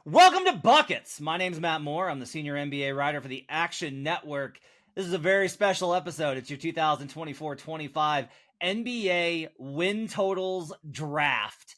Welcome to Buckets. My name's Matt Moore. I'm the senior NBA writer for the Action Network. This is a very special episode. It's your 2024-25 NBA win totals draft.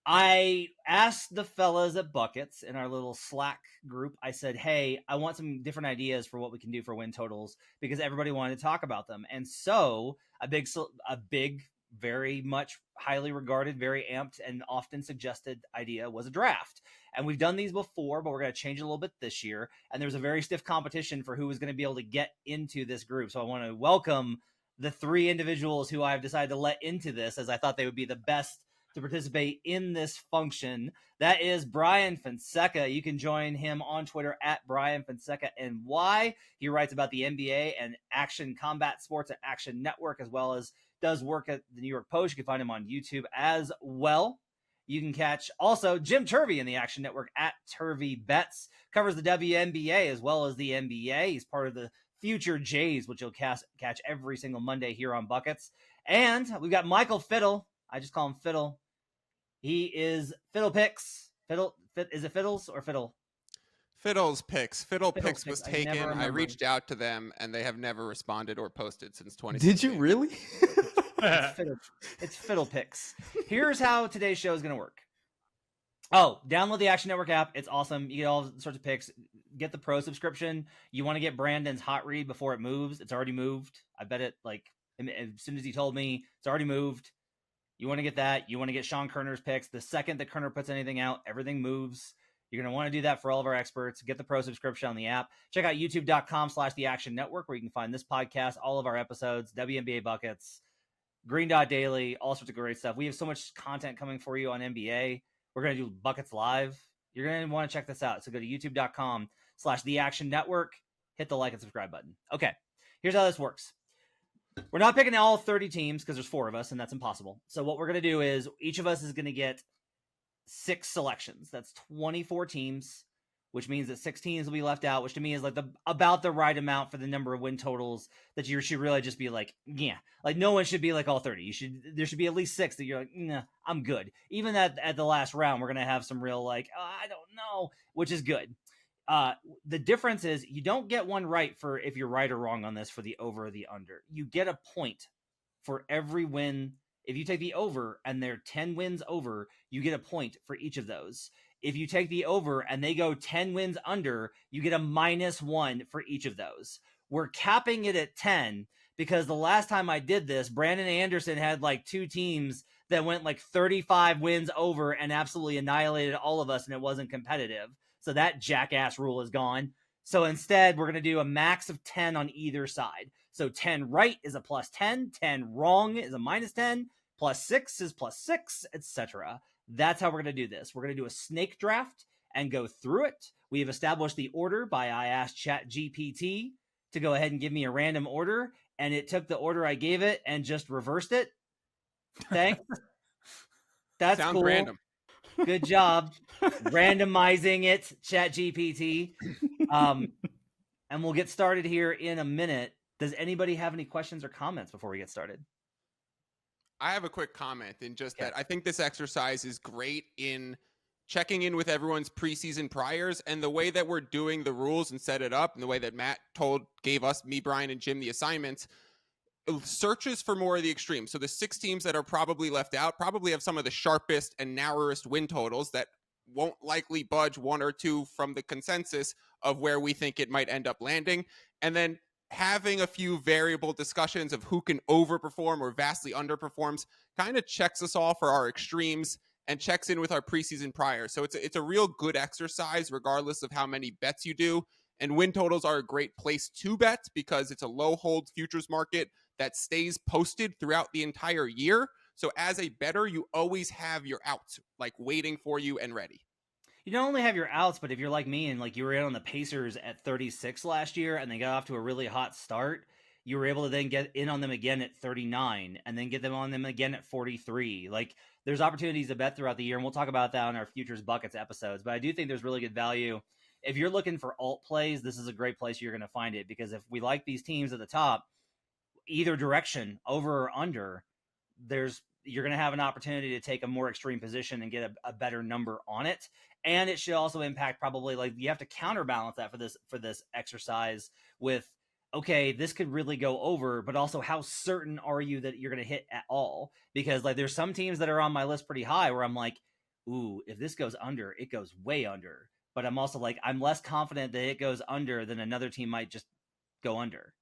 I asked the fellas at Buckets in our little Slack group, I said, hey, I want some different ideas for what we can do for win totals because everybody wanted to talk about them. And so a big, very much highly regarded, very amped, and often suggested idea was a draft. And we've done these before, but we're going to change it a little bit this year. And there's a very stiff competition for who is going to be able to get into this group. So I want to welcome the three individuals who I've decided to let into this, as I thought they would be the best to participate in this function. That is Brian Fonseca. You can join him on Twitter at Brian Fonseca NY. He writes about the NBA and action combat sports at Action Network, as well as does work at the New York Post. You can find him on YouTube as well. You can catch also Jim Turvey in the Action Network at Turvey Bets. Covers the WNBA as well as the NBA. He's part of the Future Jays, which you'll catch every single Monday here on Buckets. And we've got Michael Fiddle. I just call him Fiddle. He is Fiddle Picks. Is it Fiddles or Fiddle? Fiddle's Picks. Fiddle Picks was I taken. I reached out to them, and they have never responded or posted since 2016. Did you really? It's Fiddle Picks. Here's how today's show is going to work. Oh, download the Action Network app. It's awesome. You get all sorts of picks. Get the pro subscription. You want to get Brandon's hot read before it moves. It's already moved. I bet it, as soon as he told me, it's already moved. You want to get that. You want to get Sean Kerner's picks. The second that Kerner puts anything out, everything moves. You're going to want to do that for all of our experts. Get the pro subscription on the app. Check out youtube.com/The Action Network, where you can find this podcast, all of our episodes, WNBA Buckets, Green Dot Daily, all sorts of great stuff. We have so much content coming for you on NBA. We're going to do Buckets Live. You're going to want to check this out. So go to youtube.com/The Action Network. Hit the like and subscribe button. Okay, here's how this works. We're not picking all 30 teams because there's 4 of us, and that's impossible. So what we're going to do is each of us is going to get 6 selections. That's 24 teams, which means that 6 teams will be left out, which to me is about the right amount for the number of win totals that you should really just be no one should be like all 30. There should be at least 6 that you're like, nah, I'm good. Even at the last round, we're going to have some real I don't know, which is good. The difference is you don't get one right for if you're right or wrong on this for the over or the under. You get a point for every win. If you take the over and they're 10 wins over, you get a point for each of those. If you take the over and they go 10 wins under, you get a -1 for each of those. We're capping it at 10 because the last time I did this, Brandon Anderson had 2 teams that went 35 wins over and absolutely annihilated all of us, and it wasn't competitive. So that jackass rule is gone. So instead, we're going to do a max of 10 on either side. So 10 right is a +10, 10 wrong is a -10, +6 is +6, etc. That's how we're going to do this. We're going to do a snake draft and go through it. We have established the order by I asked ChatGPT to go ahead and give me a random order, and it took the order I gave it and just reversed it. Thanks. That's Sounds cool. random. Good job randomizing it, ChatGPT. And we'll get started here in a minute. Does anybody have any questions or comments before we get started? I have a quick comment in just that I think this exercise is great in checking in with everyone's preseason priors, and the way that we're doing the rules and set it up, and the way that Matt gave us, me, Brian, and Jim the assignments, searches for more of the extremes. So the 6 teams that are probably left out probably have some of the sharpest and narrowest win totals that won't likely budge 1 or 2 from the consensus of where we think it might end up landing. And then having a few variable discussions of who can overperform or vastly underperforms kind of checks us all for our extremes and checks in with our preseason prior. So it's a real good exercise regardless of how many bets you do. And win totals are a great place to bet because it's a low hold futures market that stays posted throughout the entire year. So as a bettor, you always have your outs waiting for you and ready. You don't only have your outs, but if you're like me and you were in on the Pacers at 36 last year and they got off to a really hot start, you were able to then get in on them again at 39 and then get them on them again at 43. There's opportunities to bet throughout the year, and we'll talk about that on our Futures Buckets episodes. But I do think there's really good value. If you're looking for alt plays, this is a great place you're going to find it, because if we like these teams at the top, either direction, over or under, you're going to have an opportunity to take a more extreme position and get a better number on it. And it should also impact probably like you have to counterbalance that for this exercise with, okay, this could really go over, but also how certain are you that you're going to hit at all? Because like there's some teams that are on my list pretty high where I'm like, ooh, if this goes under, it goes way under. But I'm also like, I'm less confident that it goes under than another team might just go under.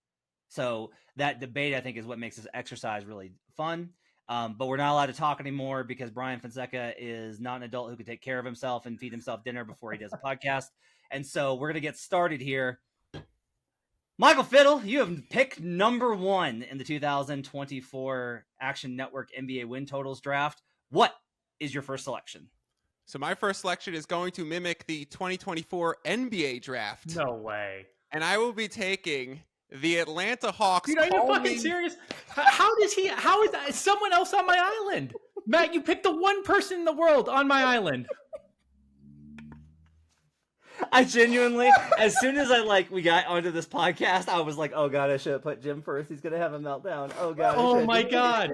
So that debate, I think, is what makes this exercise really fun. But we're not allowed to talk anymore because Brian Fonseca is not an adult who can take care of himself and feed himself dinner before he does a podcast. And so we're going to get started here. Michael Fiddle, you have picked number 1 in the 2024 Action Network NBA win totals draft. What is your first selection? So my first selection is going to mimic the 2024 NBA draft. No way. And I will be taking the Atlanta Hawks. Dude, are you fucking serious? How is that someone else on my island? Matt, you picked the one person in the world on my island. I genuinely, as soon as we got onto this podcast, I was like, oh God, I should have put Jim first. He's going to have a meltdown. Oh God. Oh my God.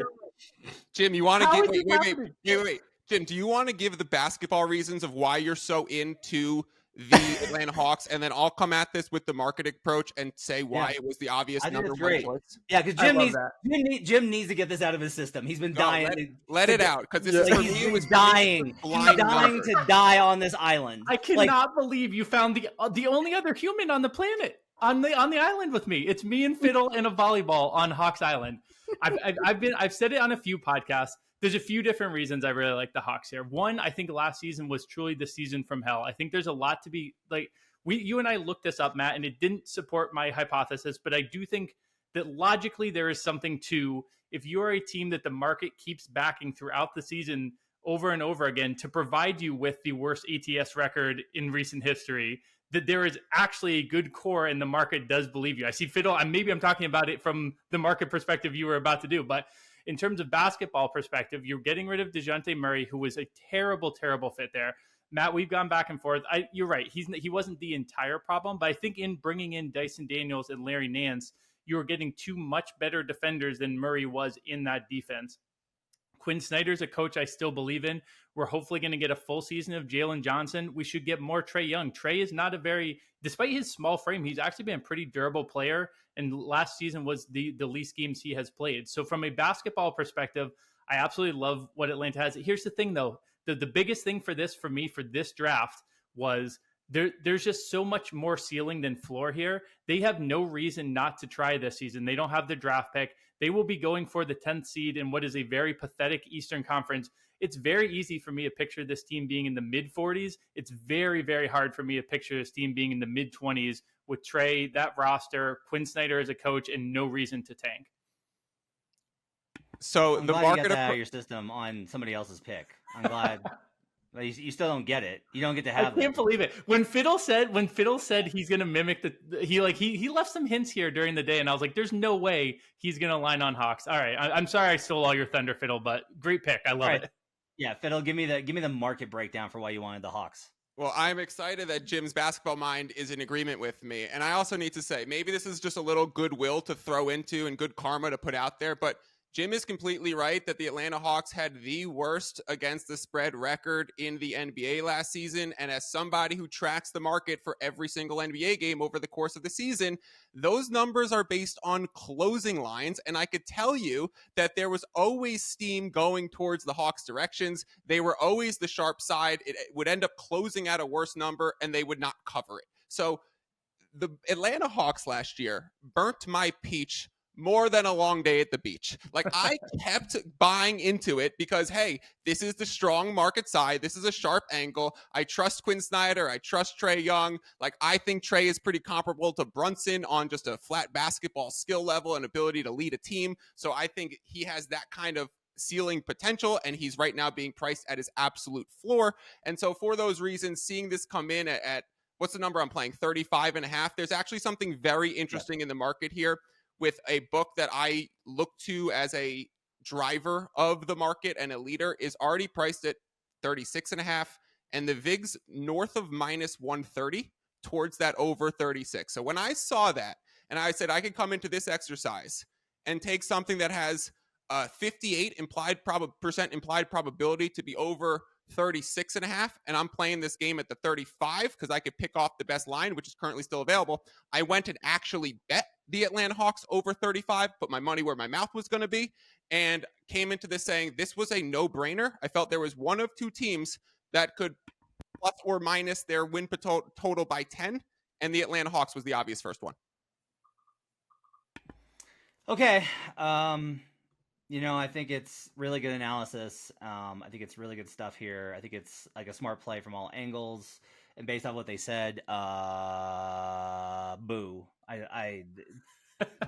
Jim, you want to wait. Jim, do you want to give the basketball reasons of why you're so into the Atlanta Hawks, and then I'll come at this with the market approach and say why it was the obvious number one choice? Yeah, because Jim needs to get this out of his system. He's been dying. Let it out, because this is for me. He was dying. He's dying to die on this island. I cannot believe you found the only other human on the planet on the island with me. It's me and Fiddle and a volleyball on Hawks Island. I've said it on a few podcasts. There's a few different reasons I really like the Hawks here. One, I think last season was truly the season from hell. I think there's a lot to be like. You and I looked this up, Matt, and it didn't support my hypothesis, but I do think that logically there is something to, if you're a team that the market keeps backing throughout the season over and over again to provide you with the worst ATS record in recent history, that there is actually a good core and the market does believe you. I see Fiddle, maybe I'm talking about it from the market perspective you were about to do, but in terms of basketball perspective, you're getting rid of DeJounte Murray, who was a terrible, terrible fit there. Matt, we've gone back and forth. You're right. He wasn't the entire problem, but I think in bringing in Dyson Daniels and Larry Nance, you were getting two much better defenders than Murray was in that defense. Quinn Snyder's a coach I still believe in. We're hopefully going to get a full season of Jalen Johnson. We should get more Trae Young. Trae is not despite his small frame, he's actually been a pretty durable player. And last season was the least games he has played. So from a basketball perspective, I absolutely love what Atlanta has. Here's the thing, though. The biggest thing for this draft was there's just so much more ceiling than floor here. They have no reason not to try this season. They don't have the draft pick. They will be going for the 10th seed in what is a very pathetic Eastern Conference. It's very easy for me to picture this team being in the mid-40s. It's very, very hard for me to picture this team being in the mid-20s with Trae, that roster, Quinn Snyder as a coach, and no reason to tank. So I'm glad you got that out of your system on somebody else's pick. I'm glad. You still don't get it. You don't get to have. I can't believe it. When Fiddle said he's going to mimic he left some hints here during the day, and I was like, "There's no way he's going to line on Hawks." All right, I'm sorry I stole all your thunder, Fiddle, but great pick. I love it. Yeah, Fiddle, give me the market breakdown for why you wanted the Hawks. Well, I'm excited that Jim's basketball mind is in agreement with me. And I also need to say, maybe this is just a little goodwill to throw into and good karma to put out there, but Jim is completely right that the Atlanta Hawks had the worst against the spread record in the NBA last season. And as somebody who tracks the market for every single NBA game over the course of the season, those numbers are based on closing lines. And I could tell you that there was always steam going towards the Hawks' directions. They were always the sharp side. It would end up closing at a worse number and they would not cover it. So the Atlanta Hawks last year burnt my peach more than a long day at the beach. Like, I kept buying into it because, hey, this is the strong market side. This is a sharp angle. I trust Quinn Snyder. I trust Trae Young. Like, I think Trae is pretty comparable to Brunson on just a flat basketball skill level and ability to lead a team. So I think he has that kind of ceiling potential, and he's right now being priced at his absolute floor. And so for those reasons, seeing this come in at what's the number I'm playing, 35.5, there's actually something very interesting in the market here with a book that I look to as a driver of the market and a leader is already priced at 36.5, and the VIG's north of minus 130 towards that over 36. So when I saw that and I said I could come into this exercise and take something that has 58 implied probability to be over 36.5, and I'm playing this game at the 35 because I could pick off the best line, which is currently still available. I went and actually bet the Atlanta Hawks over 35, put my money where my mouth was going to be, and came into this saying this was a no-brainer. I felt there was one of two teams that could plus or minus their win total by 10, and the Atlanta Hawks was the obvious first one. Okay. I think it's really good analysis. I think it's really good stuff here. I think it's like a smart play from all angles. And based on what they said, boo.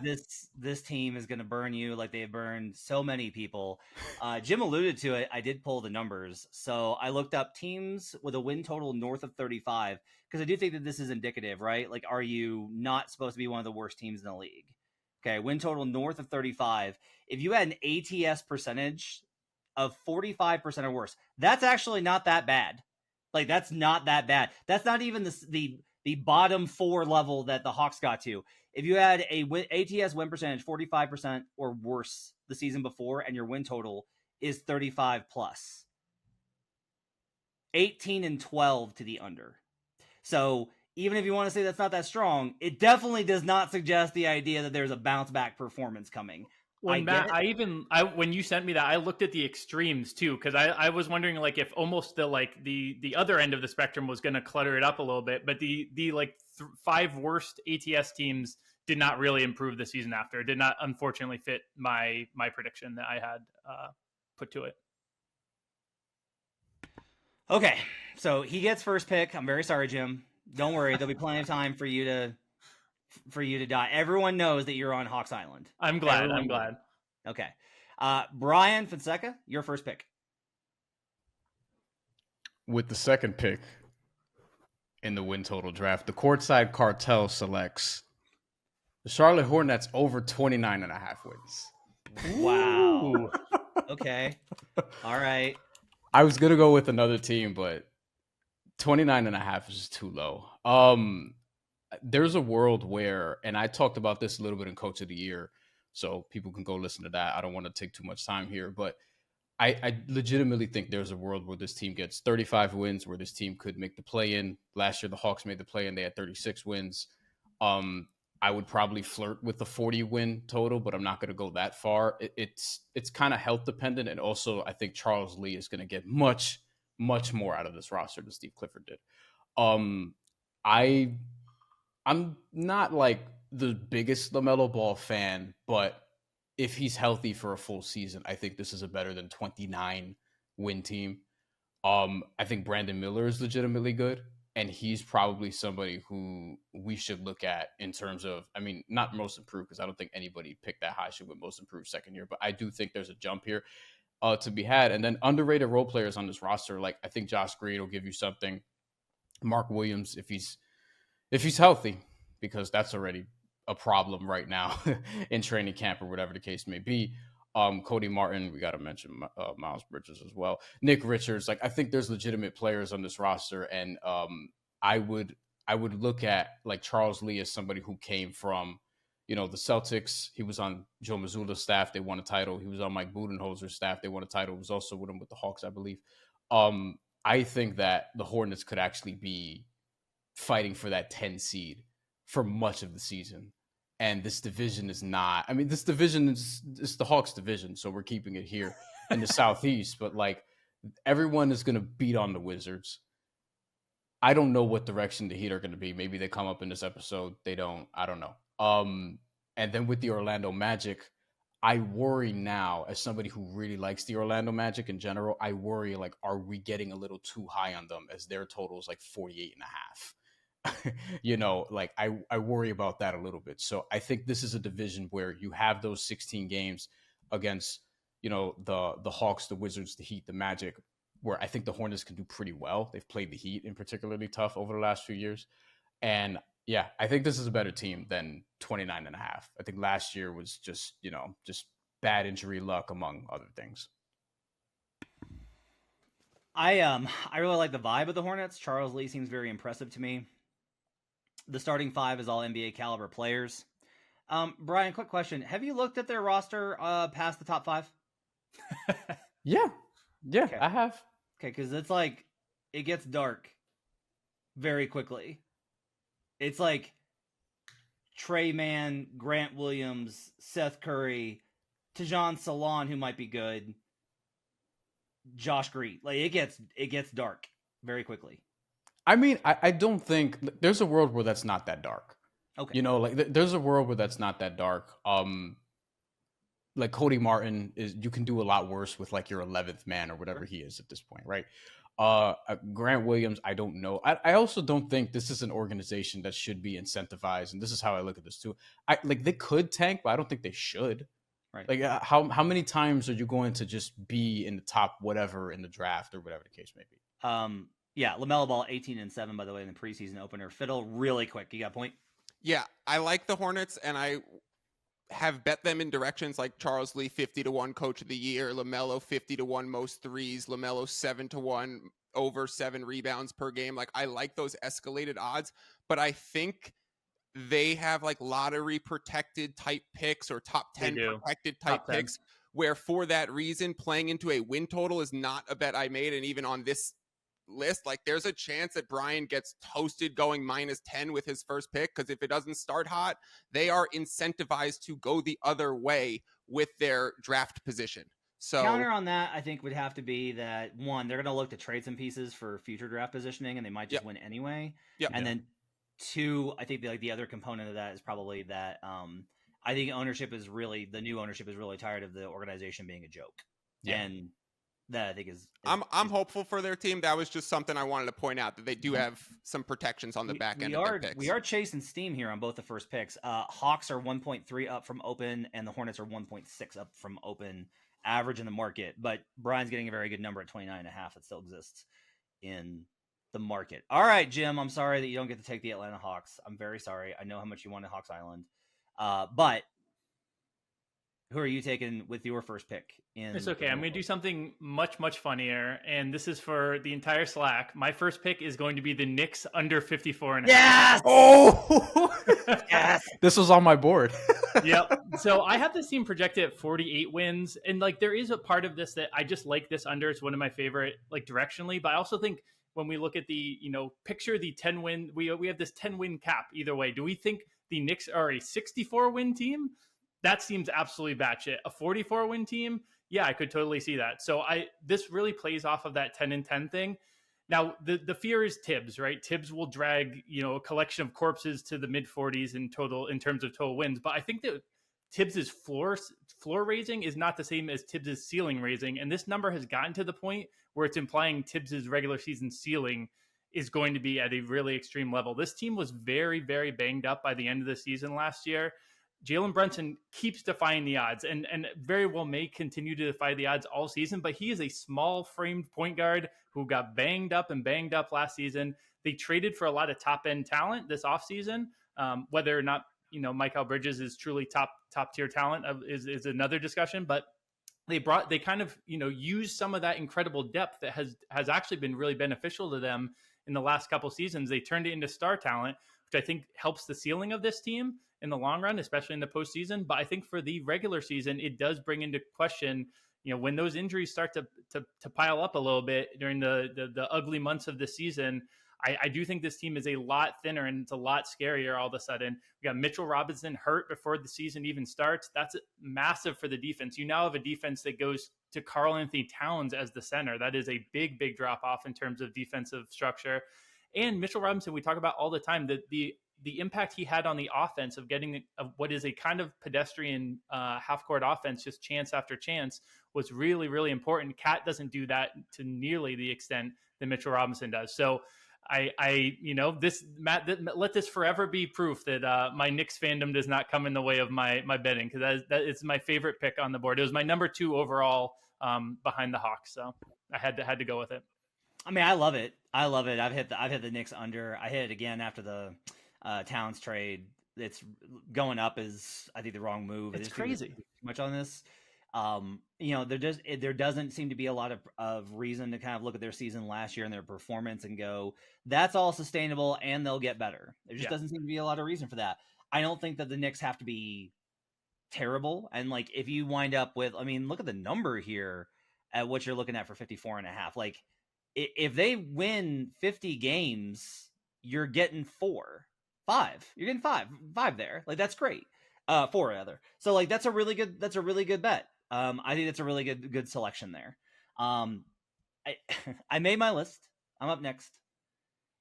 This team is going to burn you like they burned so many people. Jim alluded to it. I did pull the numbers. So I looked up teams with a win total north of 35 because I do think that this is indicative, right? Like, are you not supposed to be one of the worst teams in the league? Okay, win total north of 35. If you had an ATS percentage of 45% or worse, that's actually not that bad. Like, that's not that bad. That's not even the bottom 4 level that the Hawks got to. If you had a ATS win percentage 45% or worse the season before, and your win total is 35 plus, 18-12 to the under. So even if you want to say that's not that strong, it definitely does not suggest the idea that there's a bounce back performance coming. When when you sent me that, I looked at the extremes too, because I was wondering like if almost the other end of the spectrum was going to clutter it up a little bit, but the 5 worst ATS teams did not really improve the season after. It did not, unfortunately, fit my prediction that I had put to it. Okay, so he gets first pick. I'm very sorry, Jim. Don't worry, there'll be plenty of time for you to die. Everyone knows that you're on Hawks Island. I'm glad. I'm glad. Okay. Brian Fonseca, your first pick. With the second pick in the win total draft, the courtside cartel selects the Charlotte Hornets over 29.5 wins. Wow. Okay. All right. I was going to go with another team, but 29.5 is just too low. There's a world where, and I talked about this a little bit in Coach of the Year, so people can go listen to that. I don't want to take too much time here, but I legitimately think there's a world where this team gets 35 wins, where this team could make the play-in. Last year, the Hawks made the play-in. They had 36 wins. I would probably flirt with the 40-win total, but I'm not going to go that far. It's kind of health dependent, and also I think Charles Lee is going to get much more out of this roster than Steve Clifford did. I'm not like the biggest LaMelo Ball fan, but if he's healthy for a full season, I think this is a better than 29 win team. I think Brandon Miller is legitimately good, and he's probably somebody who we should look at in terms of, I mean, not most improved, because I don't think anybody picked that high should win most improved second year, but I do think there's a jump here to be had. And then underrated role players on this roster, like I think Josh Green will give you something. Mark Williams, if he's healthy, because that's already a problem right now in training camp or whatever the case may be. Cody Martin, we got to mention Miles Bridges as well. Nick Richards, like I think there's legitimate players on this roster, and I would look at like Charles Lee as somebody who came from, the Celtics. He was on Joe Mazzulla's staff. They won a title. He was on Mike Budenholzer's staff. They won a title. He was also with him with the Hawks, I believe. I think that the Hornets could actually be fighting for that 10 seed for much of the season. And this division is not, I mean, this division is the Hawks division. So we're keeping it here in the Southeast, but like everyone is going to beat on the Wizards. I don't know what direction the Heat are going to be. Maybe they come up in this episode. They don't, I don't know. And then with the Orlando Magic, I worry now, as somebody who really likes the Orlando Magic in general, I worry, like, are we getting a little too high on them as their total is like 48.5? Like I worry about that a little bit. So I think this is a division where you have those 16 games against, the Hawks, the Wizards, the Heat, the Magic, where I think the Hornets can do pretty well. They've played the Heat in particularly tough over the last few years. And yeah, I think this is a better team than 29.5. I think last year was just bad injury luck among other things. I really like the vibe of the Hornets. Charles Lee seems very impressive to me. The starting 5 is all NBA caliber players. Brian, quick question. Have you looked at their roster past the top 5? Yeah, Okay. I have. Okay, because it's like it gets dark very quickly. It's like Trey Mann, Grant Williams, Seth Curry, Tajon Salon, who might be good, Josh Green. Like it gets dark very quickly. I mean, I don't think there's a world where that's not that dark. Okay. You know, like there's a world where that's not that dark. Like Cody Martin you can do a lot worse with like your 11th man or whatever he is at this point, right? Grant Williams, I don't know. I also don't think this is an organization that should be incentivized, and this is how I look at this too. Like they could tank, but I don't think they should. Right. Like how many times are you going to just be in the top whatever in the draft or whatever the case may be? Yeah, LaMelo Ball 18-7 by the way in the preseason opener. Fiddle, really quick. You got a point? Yeah, I like the Hornets, and I have bet them in directions like Charles Lee 50-1 coach of the year, LaMelo 50-1 most threes, LaMelo 7-1 over 7 rebounds per game. Like I like those escalated odds, but I think they have like lottery protected type picks or top 10 protected type picks, where for that reason playing into a win total is not a bet I made. And even on this list, like there's a chance that Brian gets toasted going -10 with his first pick, because if it doesn't start hot, they are incentivized to go the other way with their draft position. So counter on that, I think would have to be that one, they're going to look to trade some pieces for future draft positioning, and they might just win anyway. And then two, I think the other component of that is probably that I think the new ownership is really tired of the organization being a joke. And that I think is I'm hopeful for their team. That was just something I wanted to point out, that they do have some protections on the back end of their picks. We are chasing steam here on both the first picks. Hawks are 1.3 up from open, and the Hornets are 1.6 up from open average in the market. But Brian's getting a very good number at 29.5 that still exists in the market. All right, Jim, I'm sorry that you don't get to take the Atlanta Hawks. I'm very sorry. I know how much you wanted Hawks Island. But who are you taking with your first pick? It's okay. I'm going to do something much, much funnier. And this is for the entire Slack. My first pick is going to be the Knicks under 54.5. Yes! Oh! Yes! This was on my board. Yep. So I have this team projected at 48 wins. And like there is a part of this that I just like this under. It's one of my favorite, like directionally. But I also think when we look at the, picture the 10 win, we have this 10 win cap either way. Do we think the Knicks are a 64 win team? That seems absolutely batshit. A 44 win team? Yeah, I could totally see that. So this really plays off of that 10-10 thing. Now, the fear is Tibbs, right? Tibbs will drag, a collection of corpses to the mid 40s in terms of total wins. But I think that Tibbs's floor raising is not the same as Tibbs's ceiling raising. And this number has gotten to the point where it's implying Tibbs's regular season ceiling is going to be at a really extreme level. This team was very, very banged up by the end of the season last year. Jalen Brunson keeps defying the odds and very well may continue to defy the odds all season, but he is a small framed point guard who got banged up last season. They traded for a lot of top end talent this offseason. Whether or not, Mikal Bridges is truly top tier talent is another discussion, but they kind of, used some of that incredible depth that has actually been really beneficial to them in the last couple seasons. They turned it into star talent, which I think helps the ceiling of this team in the long run, especially in the postseason. But I think for the regular season, it does bring into question, when those injuries start to pile up a little bit during the ugly months of the season. I do think this team is a lot thinner and it's a lot scarier all of a sudden. We got Mitchell Robinson hurt before the season even starts. That's massive for the defense. You now have a defense that goes to Karl Anthony Towns as the center. That is a big, big drop off in terms of defensive structure. And Mitchell Robinson, we talk about all the time, that the impact he had on the offense of getting what is a kind of pedestrian half-court offense, just chance after chance, was really, really important. Cat doesn't do that to nearly the extent that Mitchell Robinson does. So let this forever be proof that my Knicks fandom does not come in the way of my betting, because that is my favorite pick on the board. It was my number 2 overall behind the Hawks, so I had to go with it. I mean, I love it. I've hit the Knicks under. I hit it again after the Towns trade. It's going up is, I think, the wrong move. It's crazy. Too much on this. There doesn't seem to be a lot of reason to kind of look at their season last year and their performance and go, that's all sustainable and they'll get better. There just doesn't seem to be a lot of reason for that. I don't think that the Knicks have to be terrible. And like, if you wind up with, look at the number here at what you're looking at for 54.5. Like, If they win 50 games, you're getting 5. You're getting 5 there. Like, that's great. 4 rather. So like, that's a really good bet. I think that's a really good selection there. I made my list. I'm up next.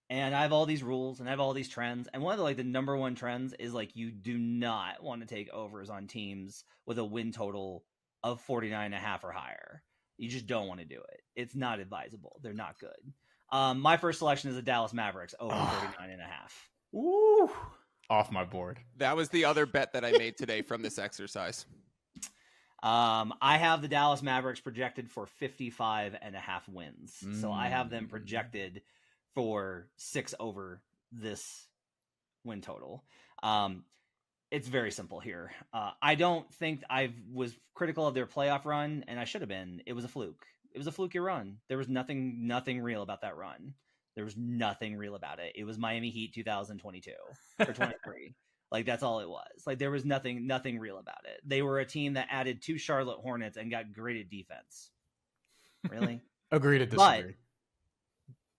And I have all these rules and I have all these trends. And one of the number one trends is like, you do not want to take overs on teams with a win total of 49.5 or higher. You just don't want to do it. It's not advisable. They're not good. My first selection is the Dallas Mavericks over 49.5. Ooh, off my board. That was the other bet that I made today from this exercise. I have the Dallas Mavericks projected for 55.5 wins. So I have them projected for 6 over this win total. It's very simple here. I don't think I was critical of their playoff run, and I should have been. It was a fluke. It was a fluky run. There was nothing real about that run. There was nothing real about it. It was Miami Heat 2022 or 23. Like, that's all it was. Like, there was nothing real about it. They were a team that added 2 Charlotte Hornets and got great at defense. Really? Agree to disagree.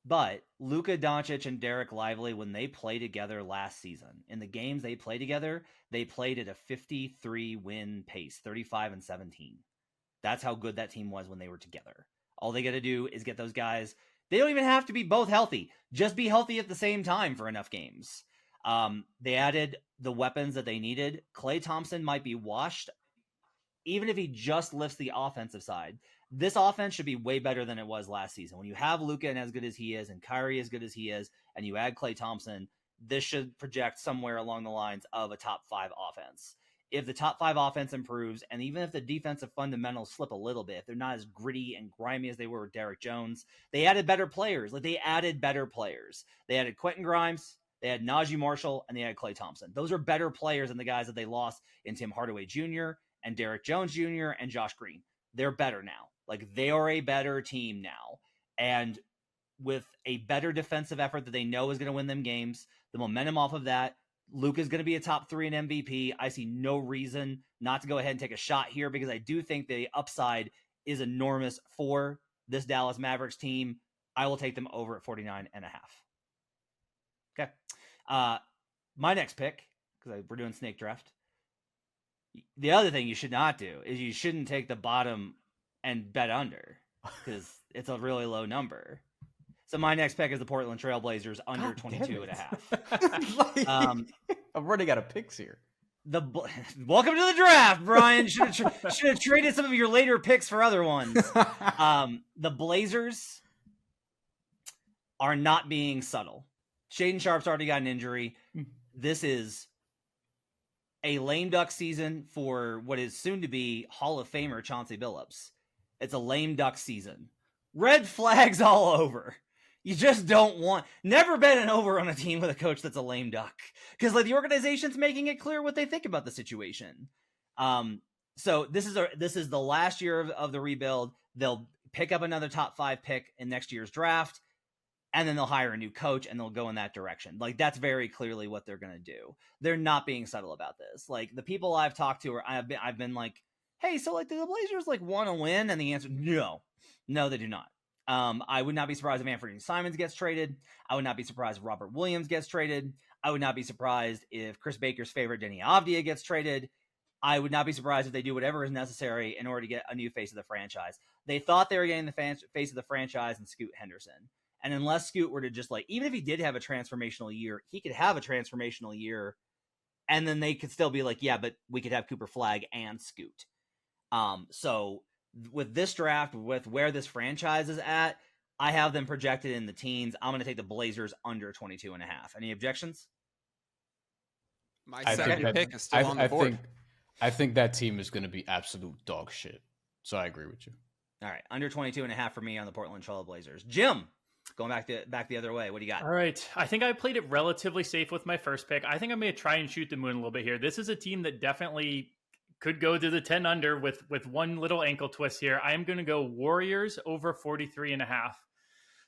But Luka Doncic and Derek Lively, when they played together last season, in the games they played together, they played at a 53 win pace, 35-17. That's how good that team was when they were together. All they got to do is get those guys. They don't even have to be both healthy. Just be healthy at the same time for enough games. They added the weapons that they needed. Klay Thompson might be washed, even if he just lifts the offensive side. This offense should be way better than it was last season. When you have Luka and as good as he is, and Kyrie as good as he is, and you add Klay Thompson, this should project somewhere along the lines of a top 5 offense. If the top 5 offense improves, and even if the defensive fundamentals slip a little bit, if they're not as gritty and grimy as they were with Derrick Jones, they added better players. They added Quentin Grimes, they had Najee Marshall, and they had Klay Thompson. Those are better players than the guys that they lost in Tim Hardaway Jr. and Derrick Jones Jr. and Josh Green. They're better now. They are a better team now. And with a better defensive effort that they know is going to win them games, the momentum off of that, Luke is going to be a top 3 in MVP. I see no reason not to go ahead and take a shot here, because I do think the upside is enormous for this Dallas Mavericks team. I will take them over at 49.5. Okay. My next pick, because we're doing snake draft. The other thing you should not do is you shouldn't take the bottom and bet under, because it's a really low number. So my next pick is the Portland Trail Blazers under 22.5. I'm running out of picks here. Welcome to the draft, Brian. Should have traded some of your later picks for other ones. The Blazers are not being subtle. Shaedon Sharp's already got an injury. This is a lame duck season for what is soon to be Hall of Famer Chauncey Billups. It's a lame duck season. Red flags all over. You just don't want. Never bet an over on a team with a coach that's a lame duck, because the organization's making it clear what they think about the situation. So this is the last year of the rebuild. They'll pick up another top 5 pick in next year's draft, and then they'll hire a new coach and they'll go in that direction. That's very clearly what they're going to do. They're not being subtle about this. The people I've talked to, I've been like, hey, so do the Blazers want to win? And the answer, no, they do not. I would not be surprised if Anthony Simons gets traded. I would not be surprised if Robert Williams gets traded. I would not be surprised if Chris Baker's favorite Denny Avdia gets traded. I would not be surprised if they do whatever is necessary in order to get a new face of the franchise. They thought they were getting the face of the franchise in Scoot Henderson. And unless Scoot were to just even if he did have a transformational year, he could have a transformational year, and then they could still be yeah, but we could have Cooper Flagg and Scoot. So with this draft, with where this franchise is at, I have them projected in the teens. I'm going to take the Blazers under 22.5. Any objections? My second pick is still on the board. I think that team is going to be absolute dog shit. So I agree with you. All right, under 22.5 for me on the Portland Trail Blazers. Jim, going back the other way. What do you got? All right. I think I played it relatively safe with my first pick. I think I'm going to try and shoot the moon a little bit here. This is a team that definitely could go to the 10 under with one little ankle twist here. I am going to go Warriors over 43.5.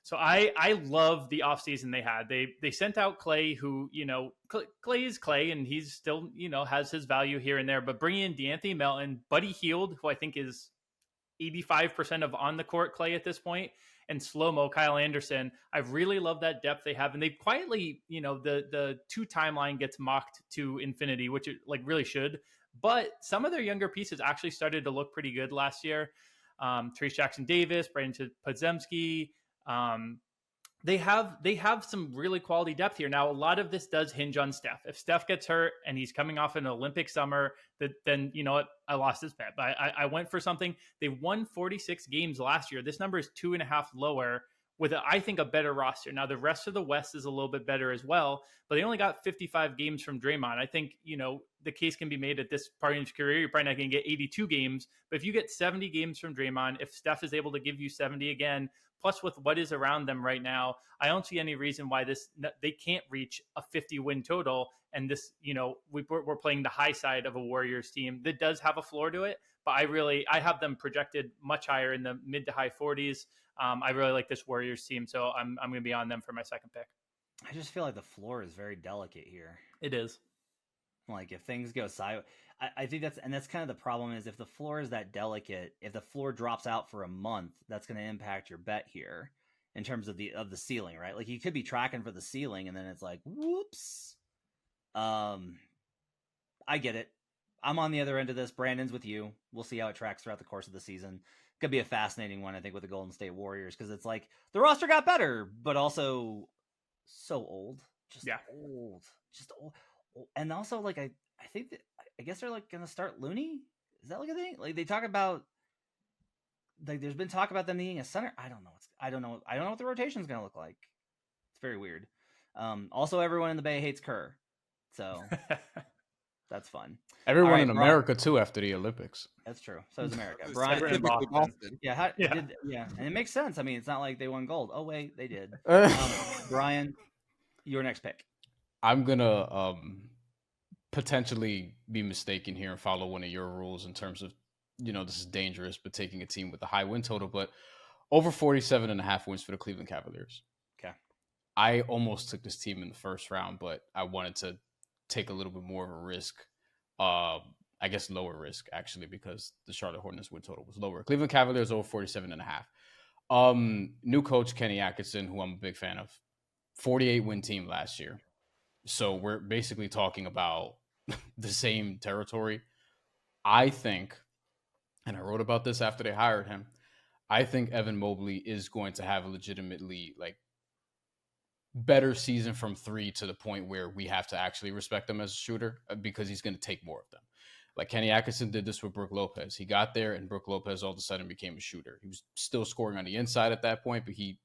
So I love the offseason they had. They sent out Klay, who, Klay is Klay, and he's still, has his value here and there. But bringing in DeAnthony Melton, Buddy Hield, who I think is 85% of on the court Klay at this point, and slow-mo Kyle Anderson. I really love that depth they have. And they quietly, the 2 timeline gets mocked to infinity, which it like really should. But some of their younger pieces actually started to look pretty good last year. Trace Jackson Davis, Brandon Podziemski. They have some really quality depth here. Now, a lot of this does hinge on Steph. If Steph gets hurt and he's coming off an Olympic summer, then you know what? I lost this bet. But I went for something. They won 46 games last year. This number is 2.5 lower with, I think, a better roster. Now, the rest of the West is a little bit better as well, but they only got 55 games from Draymond. I think, the case can be made at this part in his career. You're probably not going to get 82 games, but if you get 70 games from Draymond, if Steph is able to give you 70 again, plus with what is around them right now, I don't see any reason why they can't reach a 50-win total. And this, we're playing the high side of a Warriors team that does have a floor to it, but I have them projected much higher in the mid to high 40s. I really like this Warriors team, so I'm going to be on them for my second pick. I just feel like the floor is very delicate here. It is. Like if things go sideways, I think that's kind of the problem is if the floor is that delicate, if the floor drops out for a month, that's going to impact your bet here in terms of the ceiling, right? Like you could be tracking for the ceiling and then it's like, whoops. I get it. I'm on the other end of this. Brandon's with you. We'll see how it tracks throughout the course of the season. Could be a fascinating one, I think, with the Golden State Warriors because it's like the roster got better, but also so old, just old. And also, like I think that I guess they're like gonna start Looney. Is that like a thing? Like they talk about, like there's been talk about them needing a center. I don't know what the rotation is gonna look like. It's very weird. Also, everyone in the Bay hates Kerr, so that's fun. Everyone in America too after the Olympics. That's true. So is America. Brian, Boston. Yeah, and it makes sense. I mean, it's not like they won gold. Oh wait, they did. Brian, your next pick. I'm gonna potentially be mistaken here and follow one of your rules in terms of, this is dangerous, but taking a team with a high win total, but over 47.5 wins for the Cleveland Cavaliers. Okay. I almost took this team in the first round, but I wanted to take a little bit more of a risk. I guess lower risk actually, because the Charlotte Hornets win total was lower. Cleveland Cavaliers over 47.5. New coach Kenny Atkinson, who I'm a big fan of, 48 win team last year. So we're basically talking about the same territory. I think, and I wrote about this after they hired him, I think Evan Mobley is going to have a legitimately better season from 3 to the point where we have to actually respect him as a shooter because he's going to take more of them. Like Kenny Atkinson did this with Brook Lopez. He got there and Brook Lopez all of a sudden became a shooter. He was still scoring on the inside at that point, but he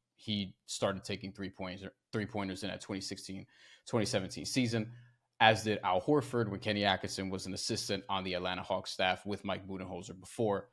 started taking three-pointers in that 2016-2017 season, as did Al Horford when Kenny Atkinson was an assistant on the Atlanta Hawks staff with Mike Budenholzer before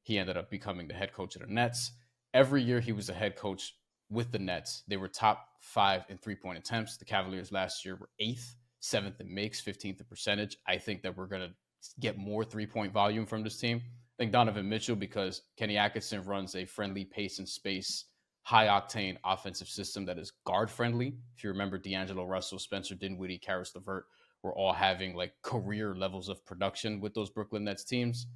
he ended up becoming the head coach of the Nets. Every year he was a head coach with the Nets, they were top 5 in three-point attempts. The Cavaliers last year were 8th, 7th in makes, 15th in percentage. I think that we're going to get more three-point volume from this team. I think Donovan Mitchell, because Kenny Atkinson runs a friendly pace and space, high-octane offensive system that is guard-friendly. If you remember, D'Angelo Russell, Spencer Dinwiddie, Karis LeVert were all having career levels of production with those Brooklyn Nets teams.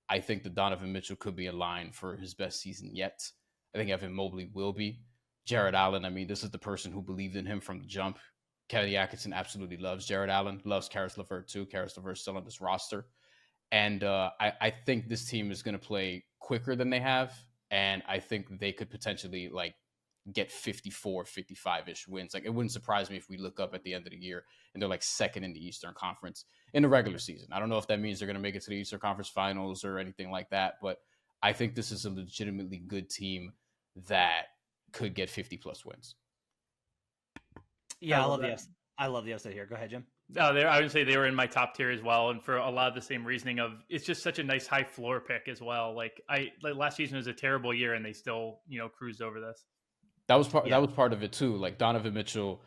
I think that Donovan Mitchell could be in line for his best season yet. I think Evan Mobley will be. Jared Allen, I mean, this is the person who believed in him from the jump. Kenny Atkinson absolutely loves Jared Allen, loves Karis LeVert too. Karis LeVert's still on this roster. And I think this team is going to play quicker than they have. And I think they could potentially get 54, 55-ish wins. It wouldn't surprise me if we look up at the end of the year and they're second in the Eastern Conference in the regular season. I don't know if that means they're going to make it to the Eastern Conference Finals or anything like that, but I think this is a legitimately good team that could get 50-plus wins. Yeah, I love the upset here. Go ahead, Jim. No, I would say they were in my top tier as well, and for a lot of the same reasoning of it's just such a nice high floor pick as well. Last season was a terrible year, and they still cruised over this. That was part of it too. Donovan Mitchell,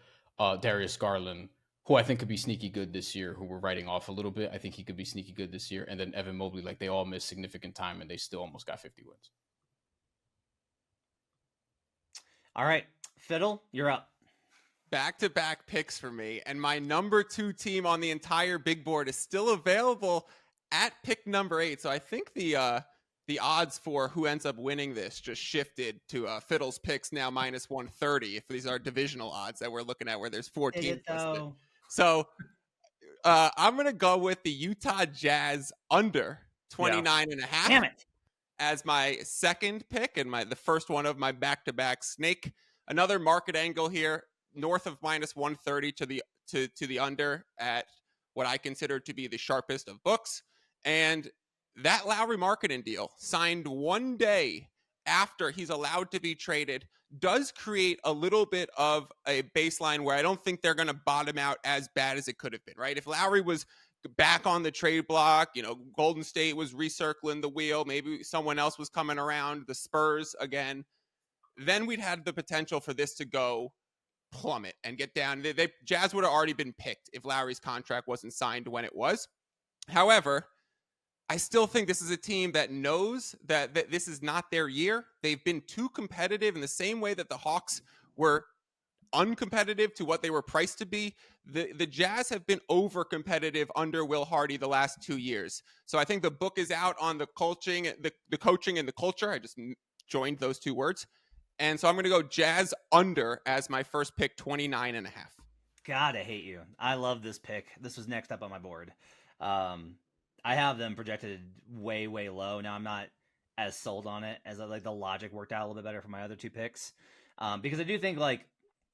Darius Garland, who I think could be sneaky good this year, who we're writing off a little bit. I think he could be sneaky good this year, and then Evan Mobley. They all missed significant time, and they still almost got 50 wins. All right, Fiddle, you're up. Back-to-back picks for me, and my number 2 team on the entire big board is still available at pick number 8. So I think the the odds for who ends up winning this just shifted to Fiddle's picks now minus 130. If these are divisional odds that we're looking at, where there's 14 listed. So I'm going to go with the Utah Jazz under 29.5. Damn it. As my second pick and the first one of my back-to-back snake. Another market angle here, north of minus 130 to the under at what I consider to be the sharpest of books. And that Lowry marketing deal, signed one day after he's allowed to be traded, does create a little bit of a baseline where I don't think they're going to bottom out as bad as it could have been, right? If Lowry was back on the trade block, Golden State was recircling the wheel, maybe someone else was coming around, the Spurs again, then we'd had the potential for this to go plummet and get down. Jazz would have already been picked if Lowry's contract wasn't signed when it was. However, I still think this is a team that knows that this is not their year. They've been too competitive in the same way that the Hawks were uncompetitive to what they were priced to be. The Jazz have been over competitive under Will Hardy the last 2 years. So I think the book is out on the coaching and the culture. I just joined those two words. And so I'm going to go Jazz under as my first pick, 29.5. God, I hate you. I love this pick. This was next up on my board. I have them projected way, way low. Now I'm not as sold on it as the logic worked out a little bit better for my other two picks. Because I do think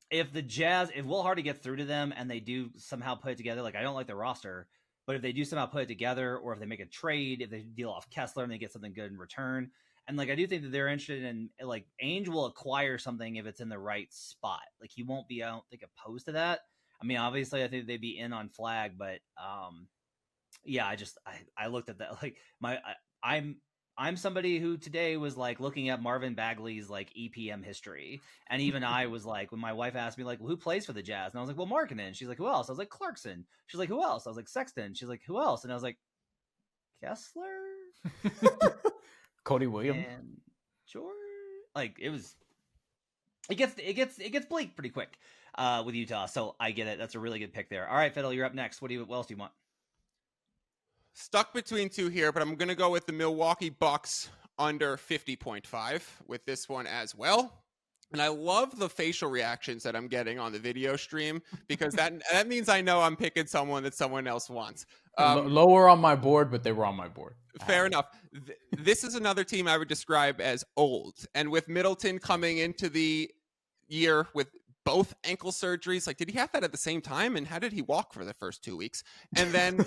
if Will Hardy gets through to them and they do somehow put it together, I don't like the roster, but if they do somehow put it together, or if they make a trade, if they deal off Kessler and they get something good in return. And I do think that they're interested in Ainge will acquire something if it's in the right spot. He won't be, I don't think, opposed to that. I mean, obviously I think they'd be in on Flag, but yeah, I looked at that. I'm somebody who today was looking at Marvin Bagley's EPM history. And even I was when my wife asked me who plays for the Jazz? And I was well, Markkanen. She's who else? I was Clarkson. She's who else? I was Sexton. She's who else? And I was Kessler? Cody Williams? And George? It gets bleak pretty quick with Utah. So I get it. That's a really good pick there. All right, Fiddle, you're up next. What else do you want? Stuck between two here, but I'm going to go with the Milwaukee Bucks under 50.5 with this one as well. And I love the facial reactions that I'm getting on the video stream, because that means I know I'm picking someone that someone else wants. Lower on my board, but they were on my board. Fair enough. This is another team I would describe as old. And with Middleton coming into the year with both ankle surgeries, did he have that at the same time? And how did he walk for the first 2 weeks? And then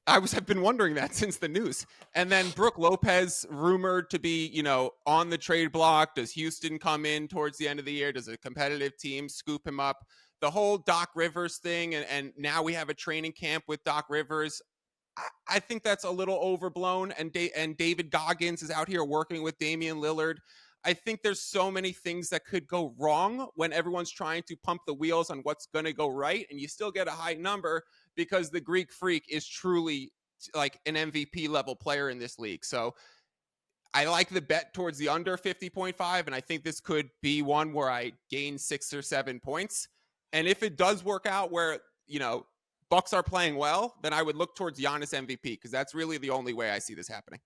I've been wondering that since the news. And then Brook Lopez rumored to be, on the trade block. Does Houston come in towards the end of the year? Does a competitive team scoop him up? The whole Doc Rivers thing, and now we have a training camp with Doc Rivers. I think that's a little overblown. And David Goggins is out here working with Damian Lillard. I think there's so many things that could go wrong when everyone's trying to pump the wheels on what's going to go right, and you still get a high number because the Greek Freak is truly an MVP level player in this league. So I like the bet towards the under 50.5, and I think this could be one where I gain 6 or 7 points. And if it does work out where, Bucks are playing well, then I would look towards Giannis MVP, because that's really the only way I see this happening.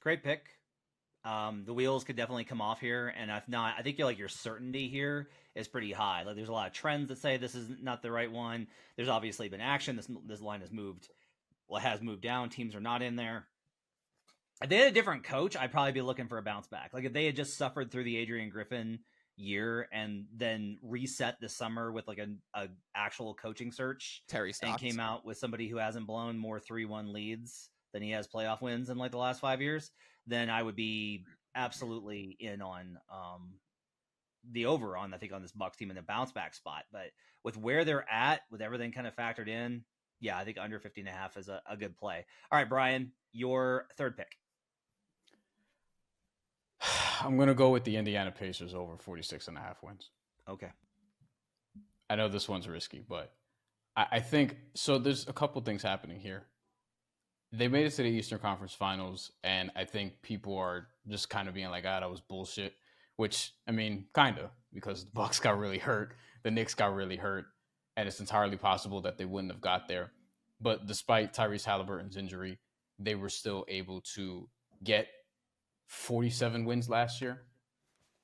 Great pick. The wheels could definitely come off here, and if not, I think your certainty here is pretty high. There's a lot of trends that say this is not the right one. There's obviously been action. This line has moved. Well, it has moved down. Teams are not in there. If they had a different coach, I'd probably be looking for a bounce back. If they had just suffered through the Adrian Griffin year and then reset this summer with a actual coaching search, Terry Stotts, and came out with somebody who hasn't blown more 3-1 leads than he has playoff wins in the last 5 years, then I would be absolutely in on the over on, I think, on this Bucks team in the bounce back spot. But with where they're at, with everything kind of factored in, yeah, I think under 50.5 is a good play. All right, Brian, your third pick. I'm going to go with the Indiana Pacers over 46.5 wins. Okay. I know this one's risky, but I think so. There's a couple things happening here. They made it to the Eastern Conference Finals, and I think people are just kind of being that was bullshit, which, I mean, kind of, because the Bucks got really hurt, the Knicks got really hurt, and it's entirely possible that they wouldn't have got there. But despite Tyrese Halliburton's injury, they were still able to get 47 wins last year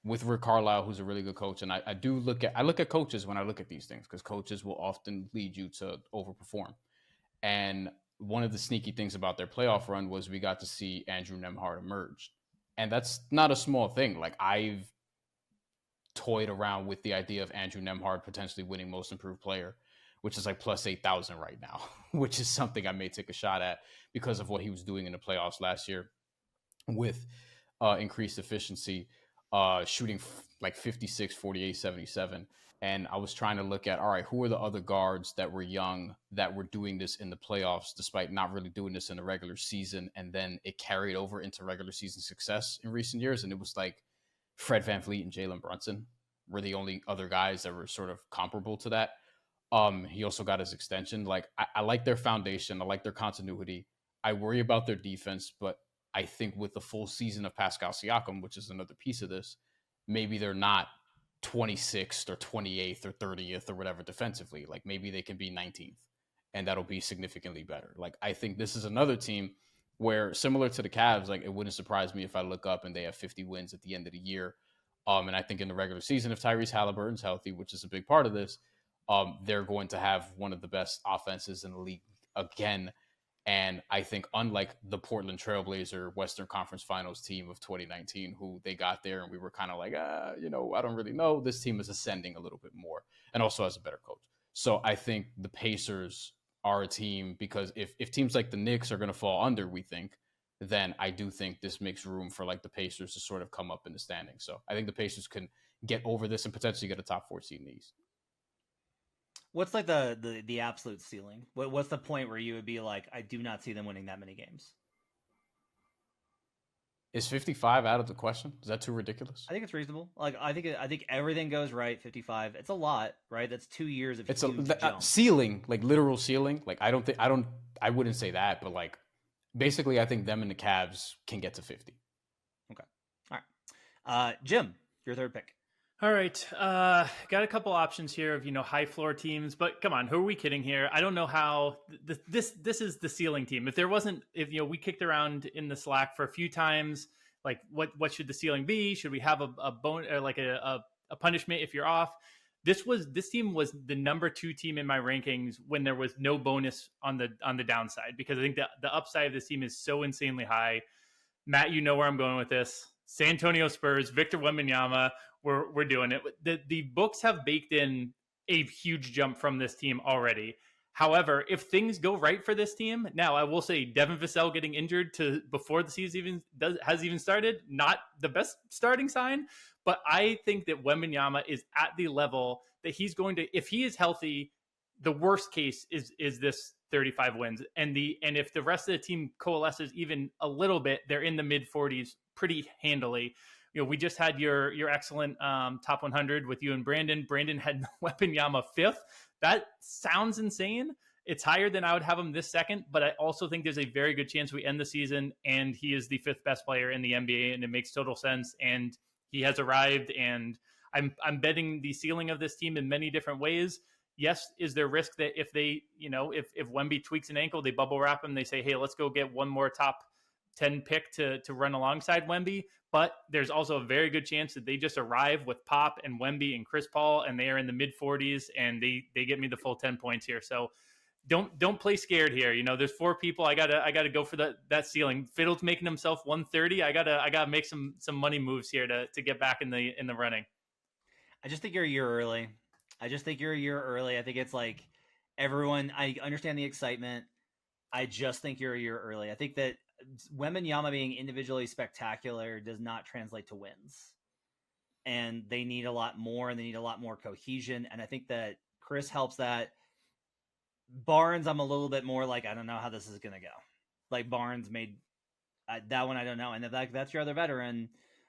with Rick Carlisle, who's a really good coach. And I look at coaches when I look at these things, because coaches will often lead you to overperform. And one of the sneaky things about their playoff run was we got to see Andrew Nembhard emerge. And that's not a small thing. Like, I've toyed around with the idea of Andrew Nembhard potentially winning Most Improved Player, which is like plus 8,000 right now, which is something I may take a shot at because of what he was doing in the playoffs last year with increased efficiency, shooting like 56, 48, 77. And I was trying to look at, all right, who are the other guards that were young that were doing this in the playoffs despite not really doing this in the regular season? And then it carried over into regular season success in recent years. And it was like Fred VanVleet and Jalen Brunson were the only other guys that were sort of comparable to that. He also got his extension. Like, I like their foundation. I like their continuity. I worry about their defense, but I think with the full season of Pascal Siakam, which is another piece of this, maybe they're not 26th or 28th or 30th or whatever defensively. Like, maybe they can be 19th, and that'll be significantly better. Like, I think this is another team where, similar to the Cavs, like, it wouldn't surprise me if I look up and they have 50 wins at the end of the year. And I think in the regular season, if Tyrese Halliburton's healthy, which is a big part of this, they're going to have one of the best offenses in the league again. And I think, unlike the Portland Trailblazer Western Conference Finals team of 2019, who they got there and we were kind of like, I don't really know. This team is ascending a little bit more and also has a better coach. So I think the Pacers are a team, because if teams like the Knicks are going to fall under, we think, then I do think this makes room for like the Pacers to sort of come up in the standings. So I think the Pacers can get over this and potentially get a top 4 seed in the East. What's like the absolute ceiling? What's the point where you would be like, I do not see them winning that many games? Is 55 out of the question? Is that too ridiculous? I think it's reasonable. Like, I think everything goes right. 55. It's a lot, right? That's 2 years of it's huge a ceiling, like literal ceiling. Like, I wouldn't say that, but like, basically, I think them and the Cavs can get to 50. Okay. All right. Jim, your third pick. All right. Got a couple options here of, high floor teams, but come on, who are we kidding here? I don't know how this is the ceiling team. If we kicked around in the Slack for a few times, like what should the ceiling be? Should we have a bone or like a punishment if you're off? This team was the number 2 team in my rankings when there was no bonus on the downside, because I think the upside of this team is so insanely high. Matt, you know where I'm going with this. San Antonio Spurs, Victor Wembanyama, we're doing it. The books have baked in a huge jump from this team already. However, if things go right for this team, now I will say Devin Vassell getting injured before the season has even started, not the best starting sign. But I think that Wembanyama is at the level that he's going to, if he is healthy, the worst case is this 35 wins. And if the rest of the team coalesces even a little bit, they're in the mid 40s pretty handily. We just had your excellent top 100 with you and Brandon. Brandon had Wembanyama 5th. That sounds insane. It's higher than I would have him this second, but I also think there's a very good chance we end the season and he is the 5th best player in the NBA, and it makes total sense. And he has arrived, and I'm betting the ceiling of this team in many different ways. Yes, is there risk that if they, if Wemby tweaks an ankle, they bubble wrap him, they say, hey, let's go get one more top 10 pick to run alongside Wemby. But there's also a very good chance that they just arrive with Pop and Wemby and Chris Paul, and they are in the mid 40s, and they get me the full 10 points here. So don't play scared here. There's 4 people. I gotta go for that ceiling. Fiddle's making himself 130. I gotta make some money moves here to get back in the running. I just think you're a year early. I think it's like everyone. I understand the excitement. I just think you're a year early. I think that Wembanyama being individually spectacular does not translate to wins, and they need a lot more, and they need a lot more cohesion. And I think that Chris helps that. Barnes, I'm a little bit more like, I don't know how this is going to go. Like, Barnes made that one. I don't know. And if that's your other veteran,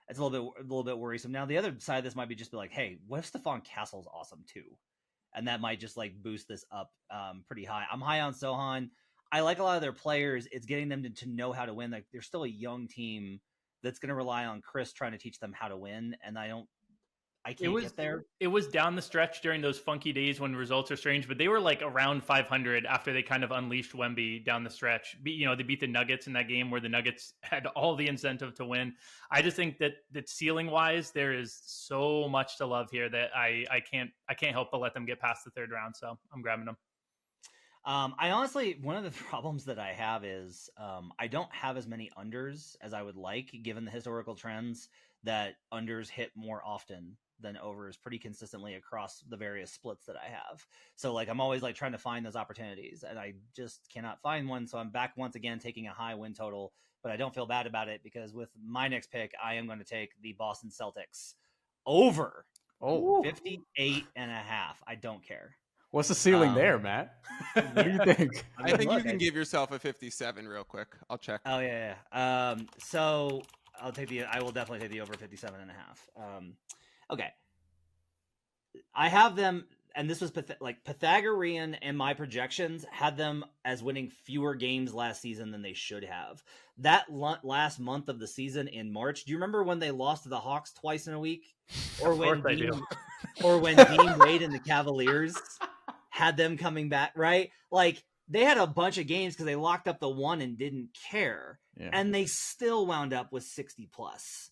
it's a little bit worrisome. Now, the other side of this might be just be like, hey, what if Stephon Castle's awesome too? And that might just like boost this up pretty high. I'm high on Sohan. I like a lot of their players. It's getting them to know how to win. Like, they're still a young team that's going to rely on Chris trying to teach them how to win. And I I can't get there. It was down the stretch during those funky days when results are strange, but they were like around 500 after they kind of unleashed Wemby down the stretch. They beat the Nuggets in that game where the Nuggets had all the incentive to win. I just think that ceiling wise, there is so much to love here that I can't help but let them get past the third round. So I'm grabbing them. I honestly, one of the problems that I have is I don't have as many unders as I would like, given the historical trends that unders hit more often than overs pretty consistently across the various splits that I have. So like, I'm always like trying to find those opportunities and I just cannot find one. So I'm back once again, taking a high win total, but I don't feel bad about it because with my next pick, I am going to take the Boston Celtics over 58.5. I don't care. What's the ceiling there, Matt? What do you think? I think you can give yourself a 57 real quick. I'll check. Oh yeah. So I will definitely take the over 57.5. Okay. I have them, and this was Pythagorean, and my projections had them as winning fewer games last season than they should have. That last month of the season in March, do you remember when they lost to the Hawks twice in a week? Or when Dean Wade and the Cavaliers had them coming back, right? Like, they had a bunch of games because they locked up the one and didn't care. Yeah. And they still wound up with 60 plus.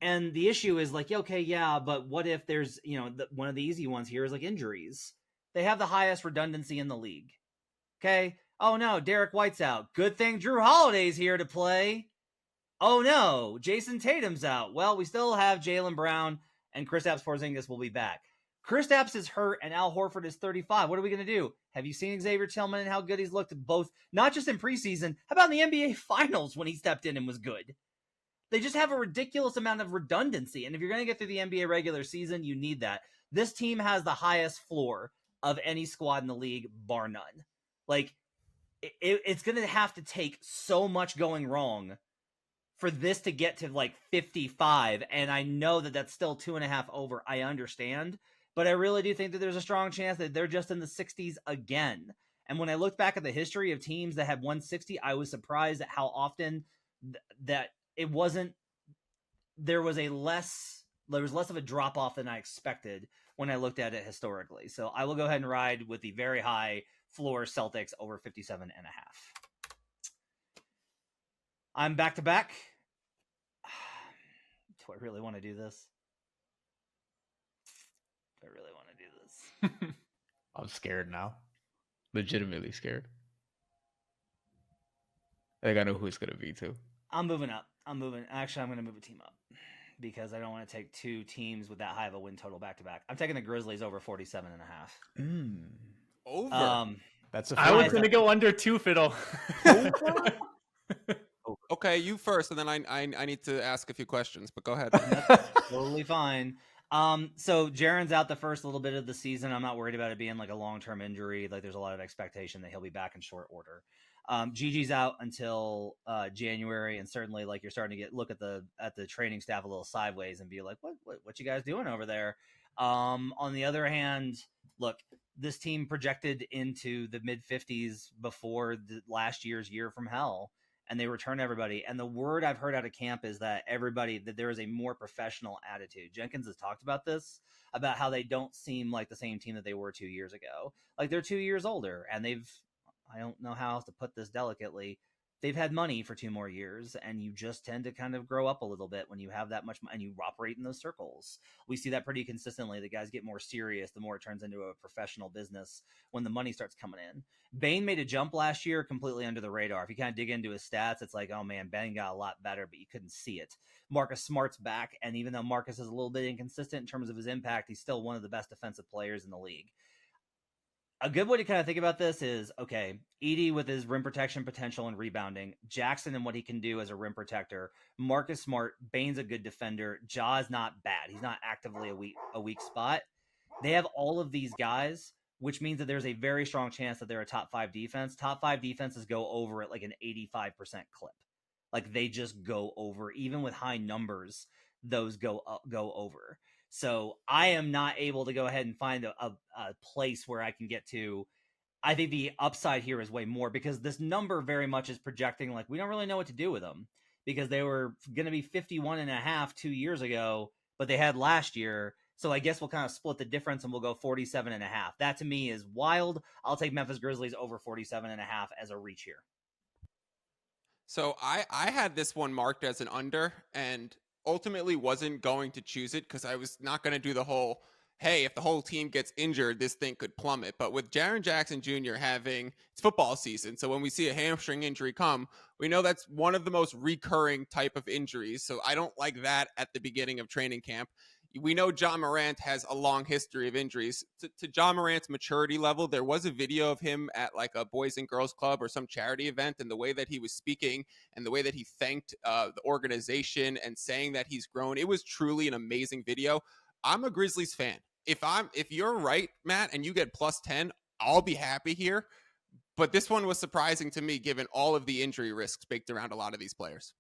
And the issue is like, okay, yeah, but what if there's, one of the easy ones here is like injuries. They have the highest redundancy in the league. Okay. Oh no, Derek White's out. Good thing Drew Holiday's here to play. Oh no, Jason Tatum's out. Well, we still have Jaylen Brown and Kristaps Porzingis will be back. Kristaps is hurt and Al Horford is 35. What are we going to do? Have you seen Xavier Tillman and how good he's looked both, not just in preseason, how about in the NBA Finals when he stepped in and was good? They just have a ridiculous amount of redundancy. And if you're going to get through the NBA regular season, you need that. This team has the highest floor of any squad in the league, bar none. Like, it's going to have to take so much going wrong for this to get to like 55. And I know that that's still 2.5 over. I understand. But I really do think that there's a strong chance that they're just in the 60s again. And when I looked back at the history of teams that had 160, I was surprised at how often that it wasn't, there was less of a drop off than I expected when I looked at it historically. So I will go ahead and ride with the very high floor Celtics over 57.5. I'm back to back. Do I really want to do this? I'm scared now. Legitimately scared. I think I know who it's going to be too. I'm moving up. Actually, I'm going to move a team up because I don't want to take two teams with that high of a win total back to back. I'm taking the Grizzlies over 47.5. Over. That's a. I was going to go under 2, Fiddle. Okay, you first, and then I need to ask a few questions. But go ahead. That's totally fine. So Jaren's out the first little bit of the season. I'm not worried about it being like a long-term injury. Like, there's a lot of expectation that he'll be back in short order. Gigi's out until January, and certainly like you're starting to look at the training staff a little sideways and be like, what you guys doing over there? On the other hand, look, this team projected into the mid 50s before the last year's year from hell, and they return everybody. And the word I've heard out of camp is that there is a more professional attitude. Jenkins has talked about this, about how they don't seem like the same team that they were 2 years ago. Like, they're 2 years older, and I don't know how else to put this delicately, they've had money for 2 more years, and you just tend to kind of grow up a little bit when you have that much money and you operate in those circles. We see that pretty consistently. The guys get more serious the more it turns into a professional business when the money starts coming in. Bane made a jump last year completely under the radar. If you kind of dig into his stats, it's like, oh man, Bane got a lot better, but you couldn't see it. Marcus Smart's back, and even though Marcus is a little bit inconsistent in terms of his impact, he's still one of the best defensive players in the league. A good way to kind of think about this is, okay, Edey with his rim protection potential and rebounding, Jackson and what he can do as a rim protector, Marcus Smart, Bane's a good defender, Ja's not bad. He's not actively a weak spot. They have all of these guys, which means that there's a very strong chance that they're a top 5 defense. Top 5 defenses go over at like an 85% clip. Like, they just go over. Even with high numbers, those go over. So I am not able to go ahead and find a place where I can get to. I think the upside here is way more, because this number very much is projecting like we don't really know what to do with them, because they were going to be 51.5 2 years ago, but they had last year, So I guess we'll kind of split the difference and we'll go 47.5. That to me is wild. I'll take Memphis Grizzlies over 47.5 as a reach here. So I had this one marked as an under and ultimately wasn't going to choose it because I was not going to do the whole, hey, if the whole team gets injured, this thing could plummet. But with Jaren Jackson Jr. it's football season. So when we see a hamstring injury come, we know that's one of the most recurring type of injuries. So I don't like that at the beginning of training camp. We know John Morant has a long history of injuries. To John Morant's maturity level, there was a video of him at like a Boys and Girls Club or some charity event, and the way that he was speaking and the way that he thanked the organization and saying that he's grown, it was truly an amazing video. I'm a Grizzlies fan. If you're right, Matt, and you get +10, I'll be happy here. But this one was surprising to me given all of the injury risks baked around a lot of these players.